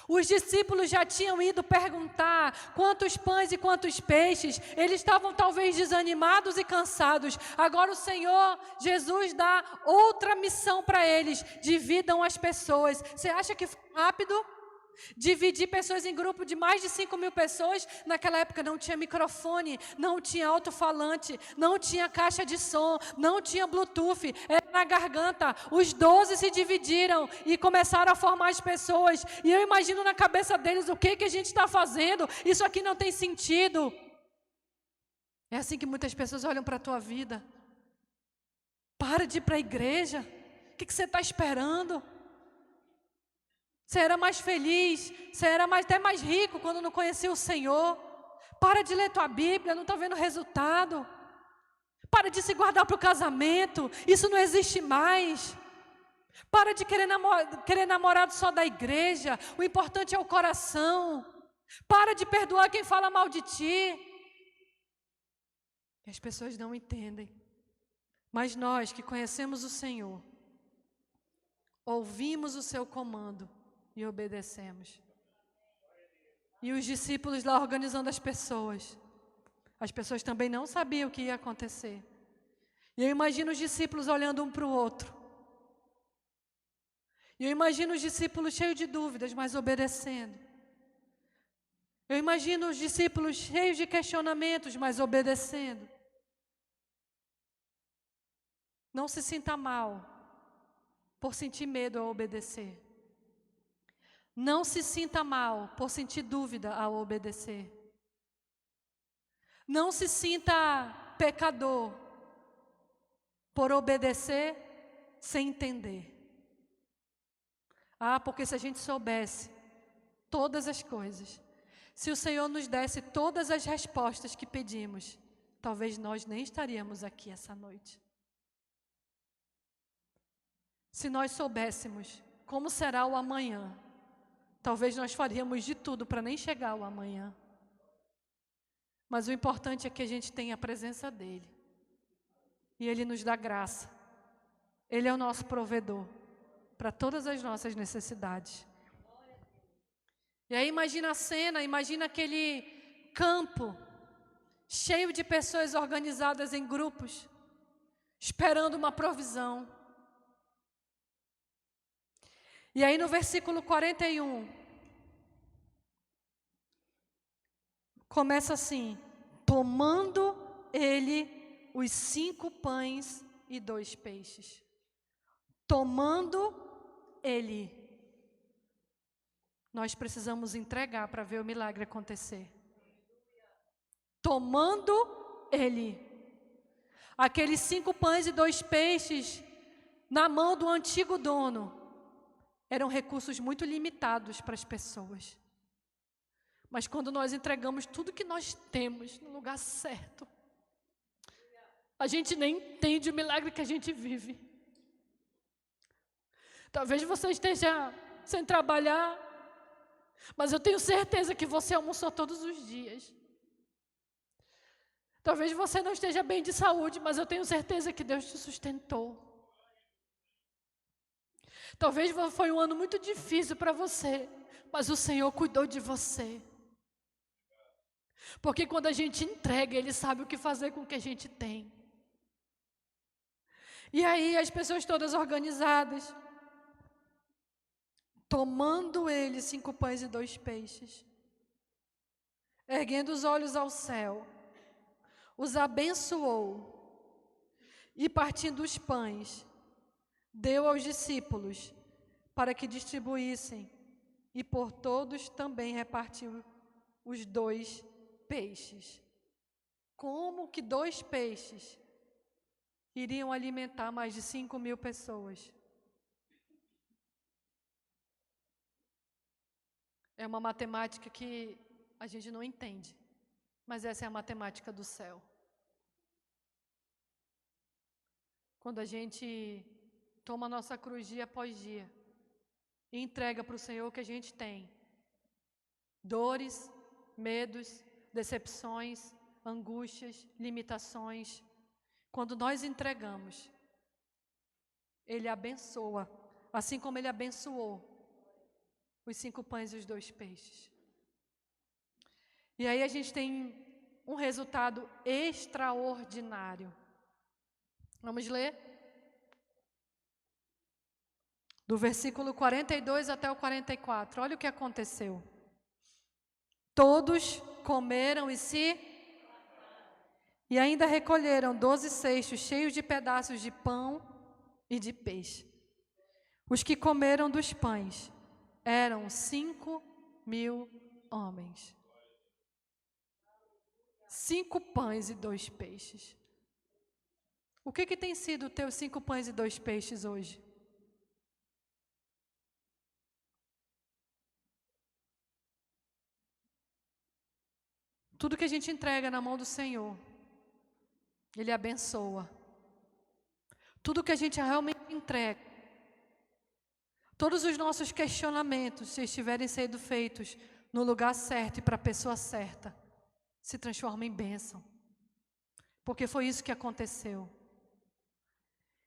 Os discípulos já tinham ido perguntar quantos pães e quantos peixes. Eles estavam talvez desanimados e cansados. Agora o Senhor Jesus dá outra missão para eles: dividam as pessoas. Você acha que foi rápido? Dividir pessoas em grupo de mais de 5.000 pessoas. Naquela época não tinha microfone, não tinha alto-falante, não tinha caixa de som, não tinha Bluetooth, era na garganta. Os 12 se dividiram e começaram a formar as pessoas. E eu imagino na cabeça deles: o que a gente está fazendo? Isso aqui não tem sentido. É assim que muitas pessoas olham para a tua vida. Para de ir para a igreja. O que você está esperando? Você era mais feliz, você era até mais rico quando não conhecia o Senhor. Para de ler tua Bíblia, não está vendo resultado. Para de se guardar para o casamento, isso não existe mais. Para de querer namorado só da igreja, o importante é o coração. Para de perdoar quem fala mal de ti. E as pessoas não entendem. Mas nós que conhecemos o Senhor, ouvimos o seu comando e obedecemos. E os discípulos lá organizando as pessoas também não sabiam o que ia acontecer. E eu imagino os discípulos olhando um para o outro. E eu imagino os discípulos cheios de dúvidas, mas obedecendo. Eu imagino os discípulos cheios de questionamentos, mas obedecendo. Não se sinta mal por sentir medo ao obedecer. Não se sinta mal por sentir dúvida ao obedecer. Não se sinta pecador por obedecer sem entender. Porque se a gente soubesse todas as coisas, se o Senhor nos desse todas as respostas que pedimos, talvez nós nem estaríamos aqui essa noite. Se nós soubéssemos como será o amanhã, talvez nós faríamos de tudo para nem chegar ao amanhã. Mas o importante é que a gente tenha a presença dEle. E Ele nos dá graça. Ele é o nosso provedor para todas as nossas necessidades. E aí imagina a cena, imagina aquele campo cheio de pessoas organizadas em grupos, esperando uma provisão. E aí no versículo 41, começa assim: tomando ele os 5 pães e 2 peixes. Tomando ele. Nós precisamos entregar para ver o milagre acontecer. Tomando ele. Aqueles 5 pães e 2 peixes na mão do antigo dono eram recursos muito limitados para as pessoas. Mas quando nós entregamos tudo que nós temos no lugar certo, a gente nem entende o milagre que a gente vive. Talvez você esteja sem trabalhar, mas eu tenho certeza que você almoçou todos os dias. Talvez você não esteja bem de saúde, mas eu tenho certeza que Deus te sustentou. Talvez foi um ano muito difícil para você, mas o Senhor cuidou de você. Porque quando a gente entrega, Ele sabe o que fazer com o que a gente tem. E aí as pessoas todas organizadas, tomando Ele 5 pães e 2 peixes, erguendo os olhos ao céu, os abençoou e partindo os pães, deu aos discípulos para que distribuíssem, e por todos também repartiu os 2 peixes. Como que 2 peixes iriam alimentar mais de 5.000 pessoas? É uma matemática que a gente não entende, mas essa é a matemática do céu. Quando a gente toma a nossa cruz dia após dia e entrega para o Senhor o que a gente tem, dores, medos, decepções, angústias, limitações, quando nós entregamos, Ele abençoa, assim como Ele abençoou os 5 pães e os 2 peixes. E aí a gente tem um resultado extraordinário. Vamos ler? Do versículo 42 até o 44. Olha o que aconteceu. Todos comeram e ainda recolheram 12 cestos cheios de pedaços de pão e de peixe. Os que comeram dos pães eram 5.000 homens. 5 pães e 2 peixes. O que tem sido os teus 5 pães e 2 peixes hoje? Tudo que a gente entrega na mão do Senhor, Ele abençoa. Tudo que a gente realmente entrega, todos os nossos questionamentos, se estiverem sendo feitos no lugar certo e para a pessoa certa, se transformam em bênção. Porque foi isso que aconteceu.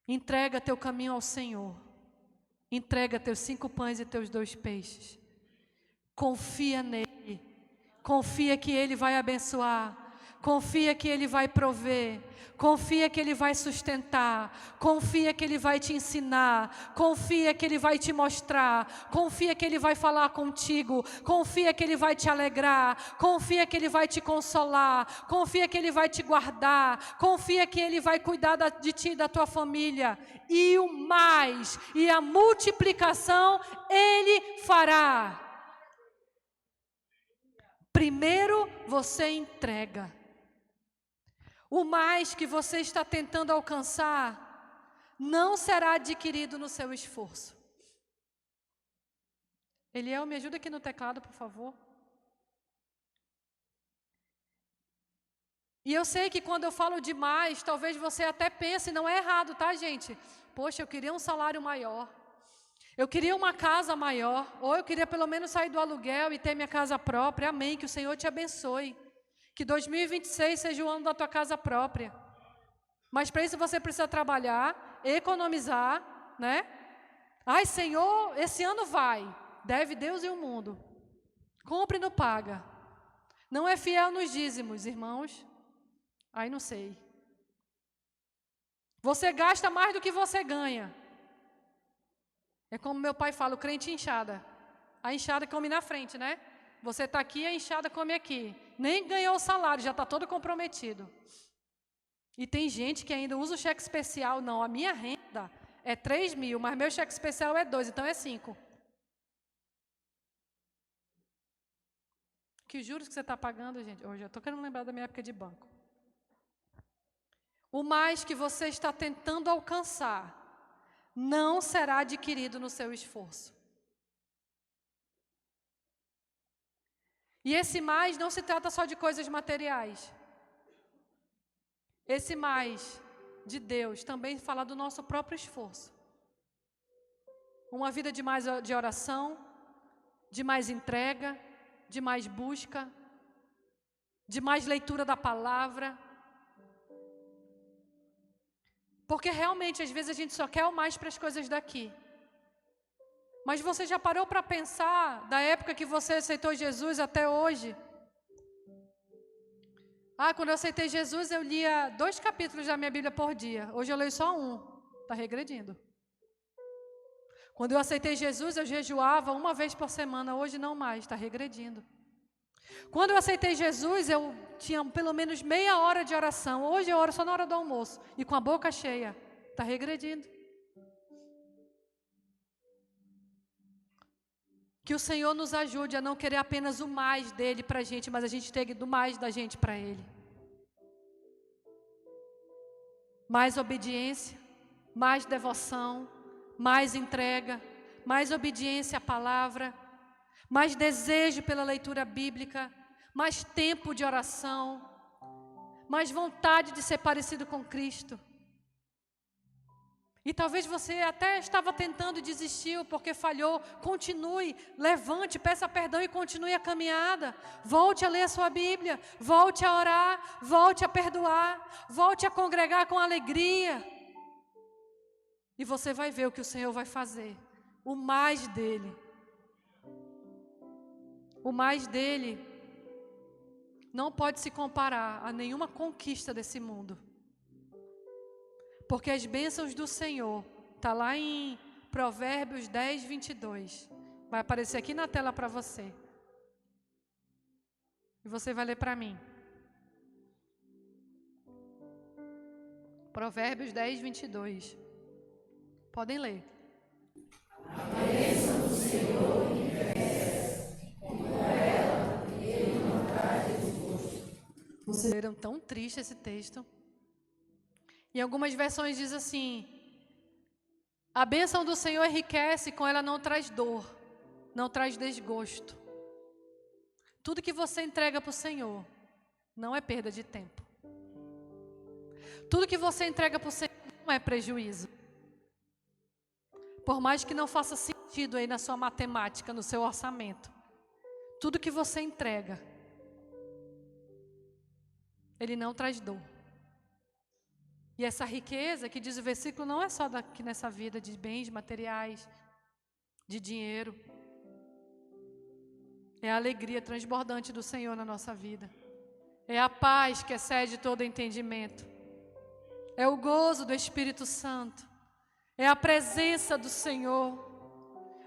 Entrega teu caminho ao Senhor. Entrega teus 5 pães e teus 2 peixes. Confia nele. Confia que Ele vai abençoar. Confia que Ele vai prover. Confia que Ele vai sustentar. Confia que Ele vai te ensinar. Confia que Ele vai te mostrar. Confia que Ele vai falar contigo. Confia que Ele vai te alegrar. Confia que Ele vai te consolar. Confia que Ele vai te guardar. Confia que Ele vai cuidar de ti e da tua família. E o mais, e a multiplicação Ele fará. Primeiro você entrega. O mais que você está tentando alcançar não será adquirido no seu esforço. Eliel, me ajuda aqui no teclado, por favor. E eu sei que quando eu falo demais, talvez você até pense, não é errado, tá, gente? Poxa, eu queria um salário maior. Eu queria uma casa maior, ou eu queria pelo menos sair do aluguel e ter minha casa própria. Amém, que o Senhor te abençoe. Que 2026 seja o ano da tua casa própria. Mas para isso você precisa trabalhar, economizar, né? Ai, Senhor, esse ano vai. Deve Deus e o mundo. Compre e não paga. Não é fiel nos dízimos, irmãos. Aí não sei. Você gasta mais do que você ganha. É como meu pai fala, o crente inchada. A inchada come na frente, né? Você está aqui, a inchada come aqui. Nem ganhou o salário, já está todo comprometido. E tem gente que ainda usa o cheque especial. Não, a minha renda é 3.000, mas meu cheque especial é 2, então é 5. Que juros que você está pagando, gente? Hoje eu estou querendo lembrar da minha época de banco. O mais que você está tentando alcançar não será adquirido no seu esforço. E esse mais não se trata só de coisas materiais. Esse mais de Deus também fala do nosso próprio esforço. Uma vida de mais de oração, de mais entrega, de mais busca, de mais leitura da palavra. Porque realmente, às vezes, a gente só quer o mais para as coisas daqui. Mas você já parou para pensar da época que você aceitou Jesus até hoje? Quando eu aceitei Jesus, eu lia 2 capítulos da minha Bíblia por dia. Hoje eu leio só 1. Está regredindo. Quando eu aceitei Jesus, eu jejuava 1 vez por semana. Hoje não mais, está regredindo. Quando eu aceitei Jesus, eu tinha pelo menos meia hora de oração. Hoje eu oro só na hora do almoço e com a boca cheia. Está regredindo. Que o Senhor nos ajude a não querer apenas o mais dele para a gente, mas a gente ter do mais da gente para ele. Mais obediência, mais devoção, mais entrega, mais obediência à palavra, mais desejo pela leitura bíblica, mais tempo de oração, mais vontade de ser parecido com Cristo. E talvez você até estava tentando e desistiu porque falhou. Continue, levante, peça perdão e continue a caminhada. Volte a ler a sua Bíblia, volte a orar, volte a perdoar, volte a congregar com alegria. E você vai ver o que o Senhor vai fazer. O mais dele. O mais dele não pode se comparar a nenhuma conquista desse mundo. Porque as bênçãos do Senhor, está lá em Provérbios 10, 22. Vai aparecer aqui na tela para você. E você vai ler para mim. Provérbios 10, 22. Podem ler. A bênção do Senhor me cresce, e com ela ele não traz desgosto. Vocês leram tão triste esse texto. Em algumas versões diz assim: a bênção do Senhor enriquece, com ela não traz dor, não traz desgosto. Tudo que você entrega para o Senhor não é perda de tempo. Tudo que você entrega para o Senhor não é prejuízo. Por mais que não faça sentido aí na sua matemática, no seu orçamento, tudo que você entrega, ele não traz dor. E essa riqueza que diz o versículo não é só daqui nessa vida de bens materiais, de dinheiro. É a alegria transbordante do Senhor na nossa vida. É a paz que excede todo entendimento. É o gozo do Espírito Santo. É a presença do Senhor.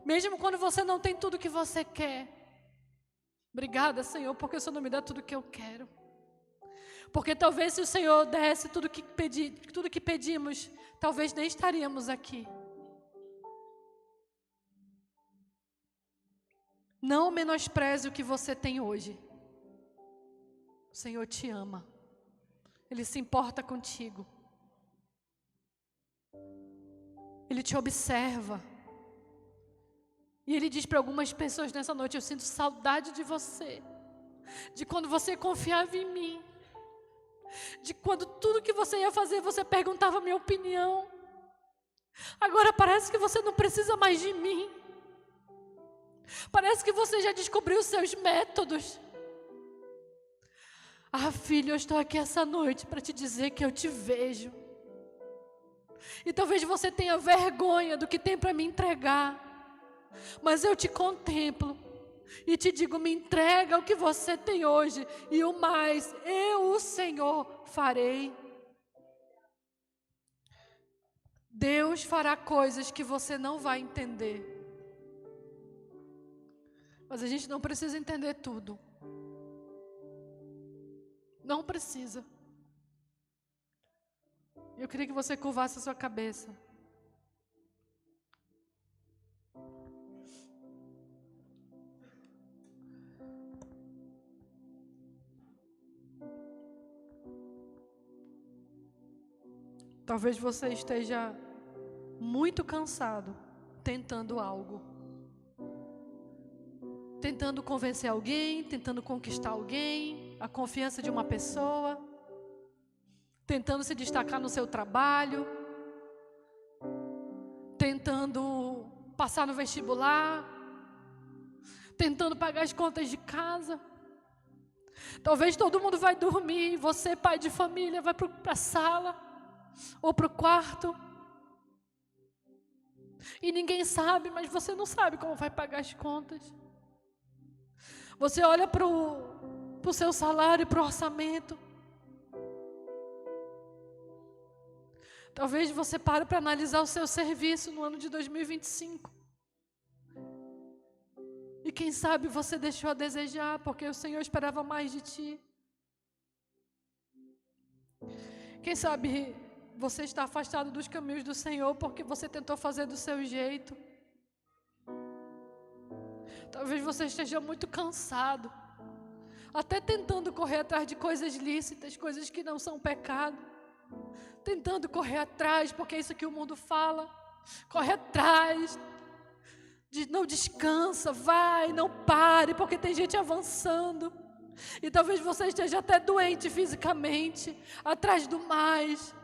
Mesmo quando você não tem tudo que você quer. Obrigada, Senhor, porque o Senhor não me dá tudo que eu quero. Porque talvez se o Senhor desse tudo que pedimos, talvez nem estaríamos aqui. Não menospreze o que você tem hoje. O Senhor te ama. Ele se importa contigo. Ele te observa. E Ele diz para algumas pessoas nessa noite: eu sinto saudade de você. De quando você confiava em mim. De quando tudo que você ia fazer, você perguntava a minha opinião. Agora parece que você não precisa mais de mim. Parece que você já descobriu os seus métodos. Filho, eu estou aqui essa noite para te dizer que eu te vejo. E talvez você tenha vergonha do que tem para me entregar. Mas eu te contemplo. E te digo, me entrega o que você tem hoje. E o mais, eu, o Senhor, farei. Deus fará coisas que você não vai entender. Mas a gente não precisa entender tudo. Não precisa. Eu queria que você curvasse a sua cabeça. Talvez você esteja muito cansado tentando algo. tentando convencer alguém, tentando conquistar alguém, a confiança de uma pessoa, tentando se destacar no seu trabalho, tentando passar no vestibular, tentando pagar as contas de casa. Talvez todo mundo vai dormir, você, pai de família, vai para a sala ou para o quarto. E ninguém sabe, mas você não sabe como vai pagar as contas. Você olha para o seu salário e para o orçamento. Talvez você pare para analisar o seu serviço no ano de 2025. E quem sabe você deixou a desejar, porque o Senhor esperava mais de ti. Quem sabe você está afastado dos caminhos do Senhor, porque você tentou fazer do seu jeito. Talvez você esteja muito cansado, até tentando correr atrás de coisas lícitas, coisas que não são pecado. Tentando correr atrás, porque é isso que o mundo fala. Corre atrás, não descansa, vai, não pare, porque tem gente avançando. E talvez você esteja até doente fisicamente, atrás do mais.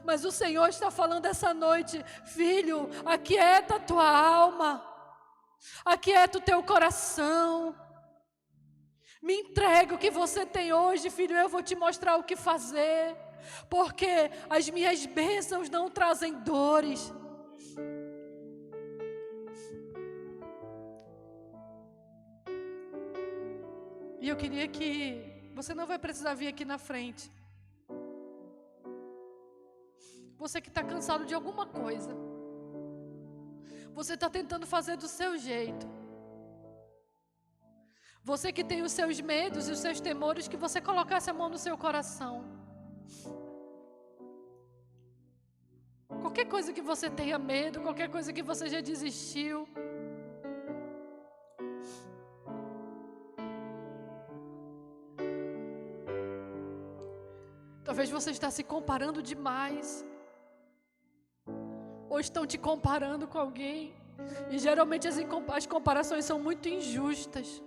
Mas o Senhor está falando essa noite: filho, aquieta a tua alma, aquieta o teu coração. Me entrega o que você tem hoje, filho, eu vou te mostrar o que fazer. Porque as minhas bênçãos não trazem dores. E eu queria que você não vai precisar vir aqui na frente. Você que está cansado de alguma coisa. Você está tentando fazer do seu jeito. Você que tem os seus medos e os seus temores, que você colocasse a mão no seu coração. Qualquer coisa que você tenha medo, qualquer coisa que você já desistiu. Talvez você está se comparando demais. Ou estão te comparando com alguém. E geralmente as comparações são muito injustas.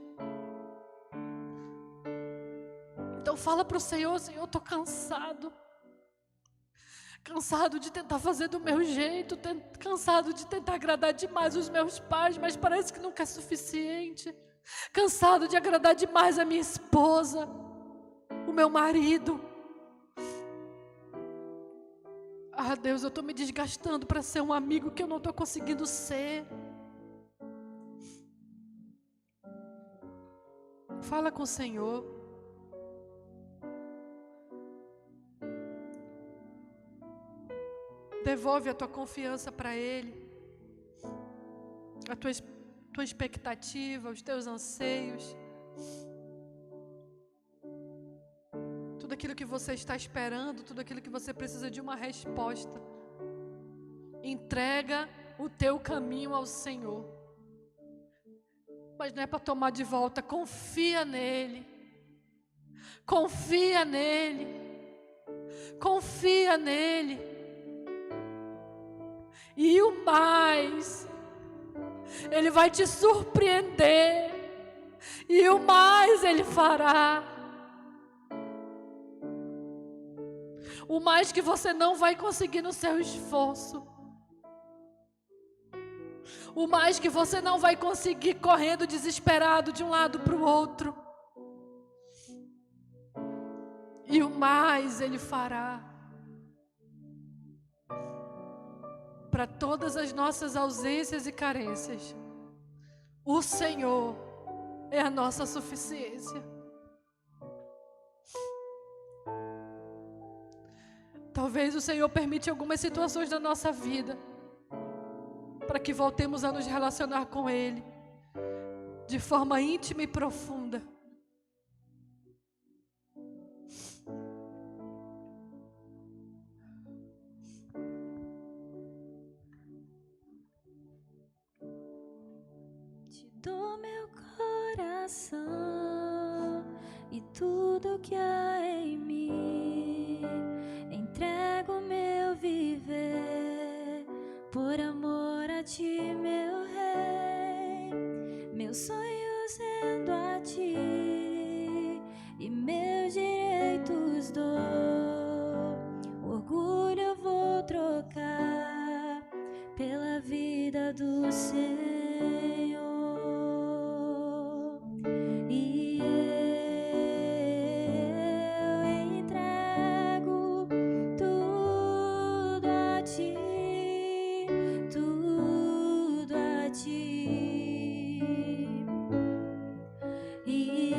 Então fala para o Senhor: Senhor, eu estou cansado. Cansado de tentar fazer do meu jeito, cansado de tentar agradar demais os meus pais, mas parece que nunca é suficiente. Cansado de agradar demais a minha esposa, o meu marido. Ah, Deus, eu estou me desgastando para ser um amigo que eu não estou conseguindo ser. Fala com o Senhor. Devolve a tua confiança para Ele, a tua expectativa, os teus anseios, tudo aquilo que você está esperando, tudo aquilo que você precisa de uma resposta. Entrega o teu caminho ao Senhor. Mas não é para tomar de volta, confia nele. Confia nele. Confia nele. E o mais, Ele vai te surpreender. E o mais Ele fará. O mais que você não vai conseguir no seu esforço. O mais que você não vai conseguir correndo desesperado de um lado para o outro. E o mais Ele fará. Para todas as nossas ausências e carências, o Senhor é a nossa suficiência. Talvez o Senhor permite algumas situações da nossa vida para que voltemos a nos relacionar com Ele de forma íntima e profunda. Do meu coração e tudo que há em mim, entrego meu viver por amor a ti, meu Rei. Meus sonhos rendo a ti e meus direitos dou. O orgulho eu vou trocar pela vida do Senhor. E eu entrego tudo a ti, tudo a ti. E eu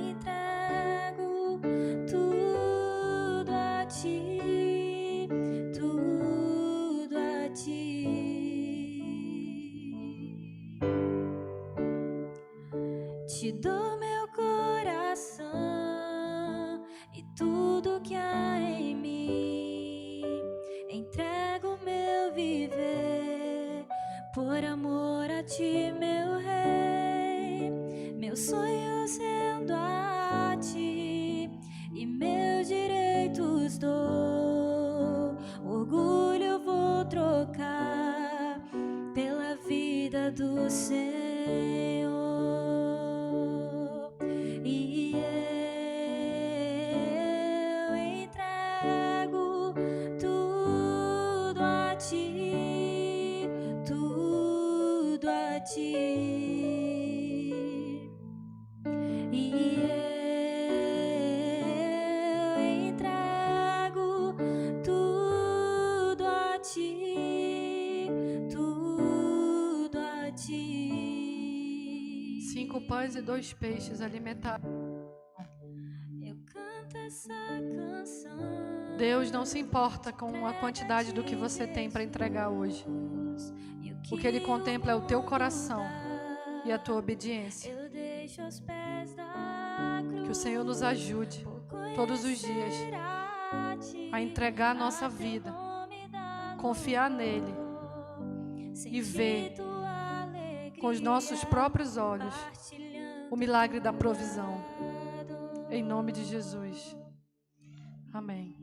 entrego tudo a ti, tudo a ti. Te dou meu coração e tudo que há em mim. Entrego meu viver por amor a ti, meu Rei. Meus sonhos rendo a ti e meus direitos dou. Orgulho eu vou trocar pela vida do Senhor. E eu entrego tudo a ti, tudo a ti. E eu entrego tudo a ti, tudo a ti. 5 pães e 2 peixes alimentaram. Eu canto essa canção. Deus não se importa com a quantidade do que você tem para entregar hoje. O que Ele contempla é o teu coração e a tua obediência. Eu deixo aos pés da cruz. Que o Senhor nos ajude todos os dias a entregar a nossa vida, confiar nele e ver com os nossos próprios olhos o milagre da provisão. Em nome de Jesus. Amém.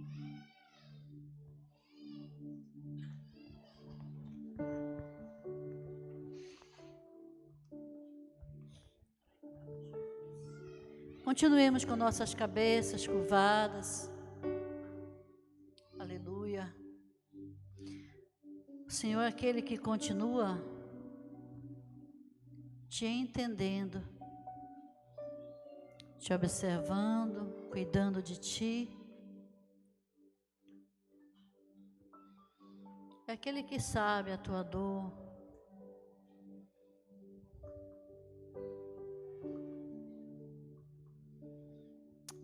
Continuemos com nossas cabeças curvadas. Aleluia. O Senhor é aquele que continua te entendendo, te observando, cuidando de ti. É aquele que sabe a tua dor.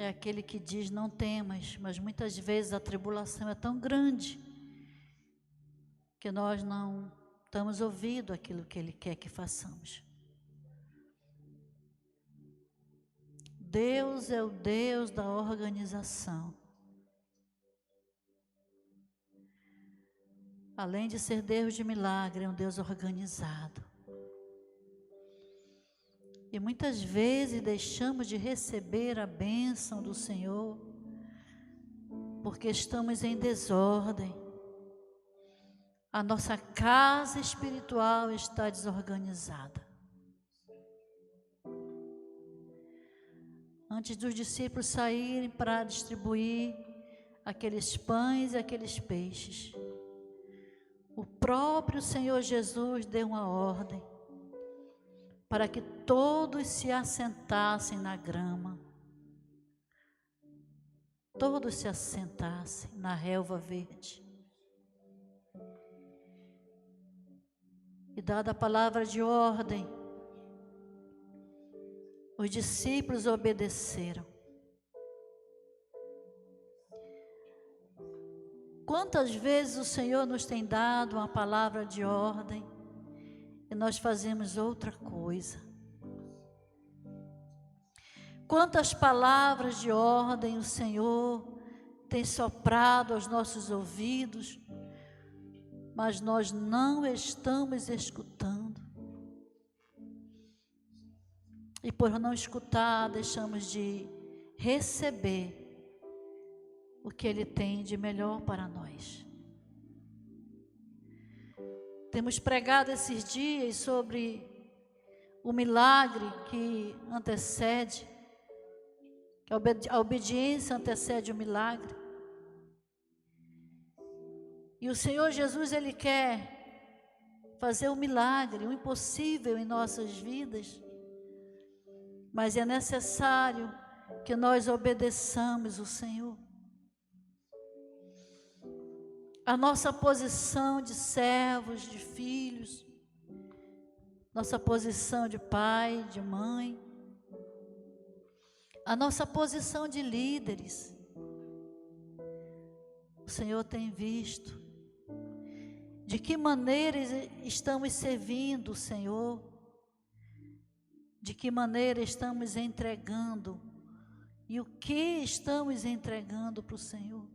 É aquele que diz: não temas, mas muitas vezes a tribulação é tão grande que nós não estamos ouvindo aquilo que Ele quer que façamos. Deus é o Deus da organização. Além de ser Deus de milagre, é um Deus organizado. E muitas vezes deixamos de receber a bênção do Senhor porque estamos em desordem. A nossa casa espiritual está desorganizada. Antes dos discípulos saírem para distribuir aqueles pães e aqueles peixes, o próprio Senhor Jesus deu uma ordem para que todos se assentassem na grama, todos se assentassem na relva verde. E dada a palavra de ordem, os discípulos obedeceram. Quantas vezes o Senhor nos tem dado uma palavra de ordem e nós fazemos outra coisa? Quantas palavras de ordem o Senhor tem soprado aos nossos ouvidos, mas nós não estamos escutando. E por não escutar, deixamos de receber o que Ele tem de melhor para nós. Temos pregado esses dias sobre o milagre que antecede, que a obediência antecede o milagre. E o Senhor Jesus, Ele quer fazer o milagre, o impossível em nossas vidas, mas é necessário que nós obedeçamos o Senhor. A nossa posição de servos, de filhos, nossa posição de pai, de mãe, a nossa posição de líderes. O Senhor tem visto de que maneira estamos servindo o Senhor, de que maneira estamos entregando e o que estamos entregando para o Senhor.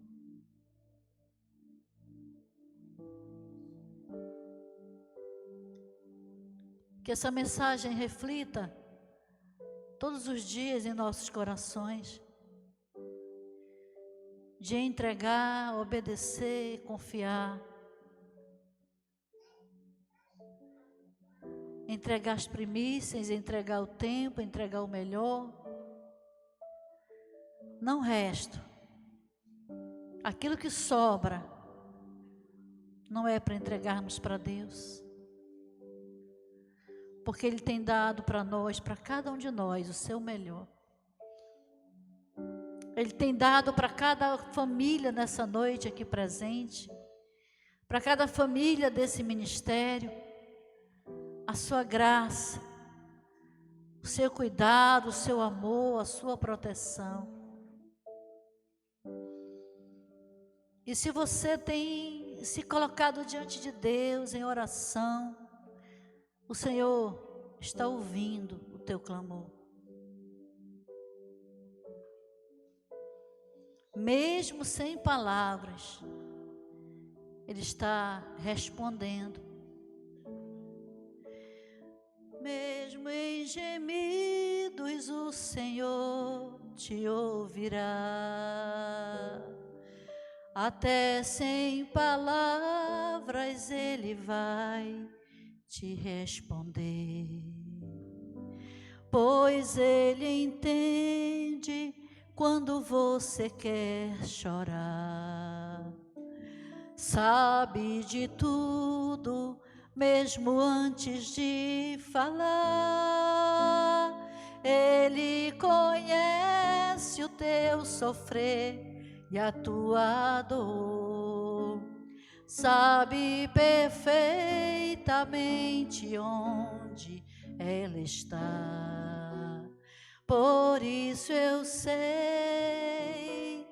Que essa mensagem reflita todos os dias em nossos corações, de entregar, obedecer, confiar, entregar as primícias, entregar o tempo, entregar o melhor. Não resto. Aquilo que sobra não é para entregarmos para Deus, porque Ele tem dado para nós, para cada um de nós, o seu melhor. Ele tem dado para cada família nessa noite aqui presente, para cada família desse ministério, a sua graça, o seu cuidado, o seu amor, a sua proteção. E se você tem se colocado diante de Deus em oração, o Senhor está ouvindo o teu clamor. Mesmo sem palavras, Ele está respondendo. Mesmo em gemidos o Senhor te ouvirá. Até sem palavras Ele vai te responder, pois Ele entende quando você quer chorar. Sabe de tudo, mesmo antes de falar. Ele conhece o teu sofrer e a tua dor. Sabe perfeitamente onde ela está. Por isso eu sei,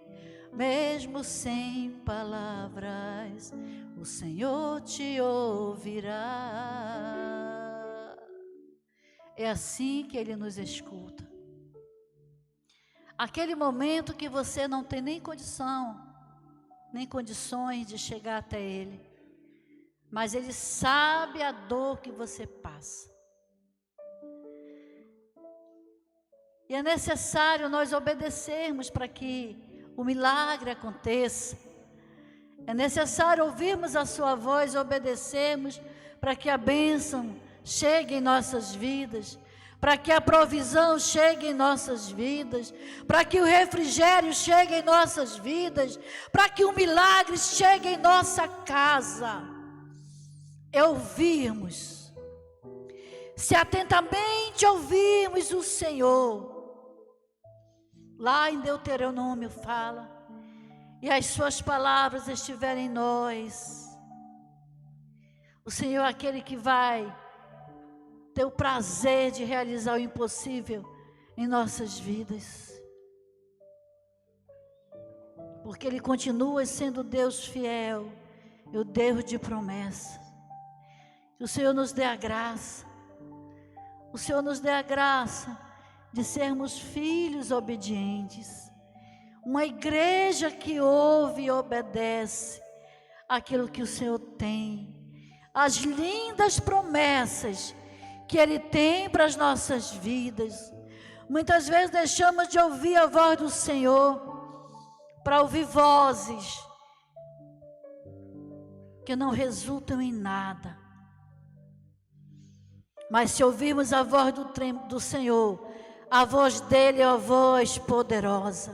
mesmo sem palavras, o Senhor te ouvirá. É assim que Ele nos escuta. Aquele momento que você não tem nem condição, nem condições de chegar até Ele, mas Ele sabe a dor que você passa. E é necessário nós obedecermos para que o milagre aconteça. É necessário ouvirmos a sua voz e obedecermos para que a bênção chegue em nossas vidas, para que a provisão chegue em nossas vidas, para que o refrigério chegue em nossas vidas, para que o milagre chegue em nossa casa. É ouvirmos, se atentamente ouvirmos o Senhor. Lá em Deuteronômio fala, e as suas palavras estiverem em nós. O Senhor é aquele que vai ter o prazer de realizar o impossível em nossas vidas. Porque Ele continua sendo Deus fiel e o Deus de promessas. Que o Senhor nos dê a graça. O Senhor nos dê a graça de sermos filhos obedientes. Uma igreja que ouve e obedece aquilo que o Senhor tem. As lindas promessas que Ele tem para as nossas vidas. Muitas vezes deixamos de ouvir a voz do Senhor para ouvir vozes que não resultam em nada. Mas se ouvirmos a voz do Senhor, a voz dele é a voz poderosa.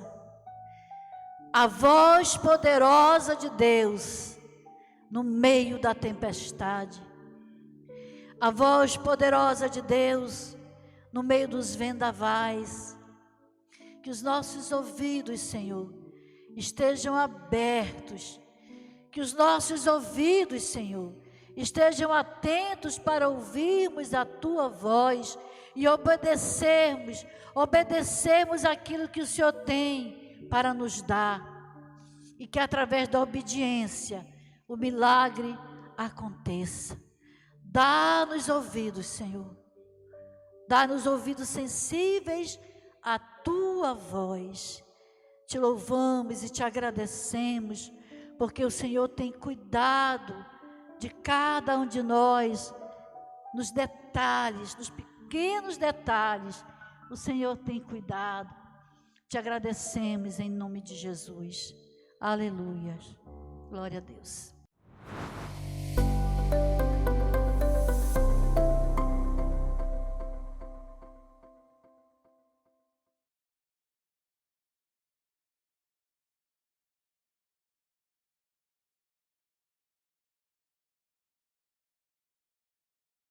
A voz poderosa de Deus no meio da tempestade. A voz poderosa de Deus no meio dos vendavais. Que os nossos ouvidos, Senhor, estejam abertos. Que os nossos ouvidos, Senhor, estejam atentos para ouvirmos a Tua voz e obedecermos aquilo que o Senhor tem para nos dar. E que através da obediência o milagre aconteça. Dá-nos ouvidos, Senhor. Dá-nos ouvidos sensíveis à Tua voz. Te louvamos e te agradecemos, porque o Senhor tem cuidado de cada um de nós, nos detalhes, nos pequenos detalhes. O Senhor tem cuidado. Te agradecemos em nome de Jesus. Aleluia. Glória a Deus.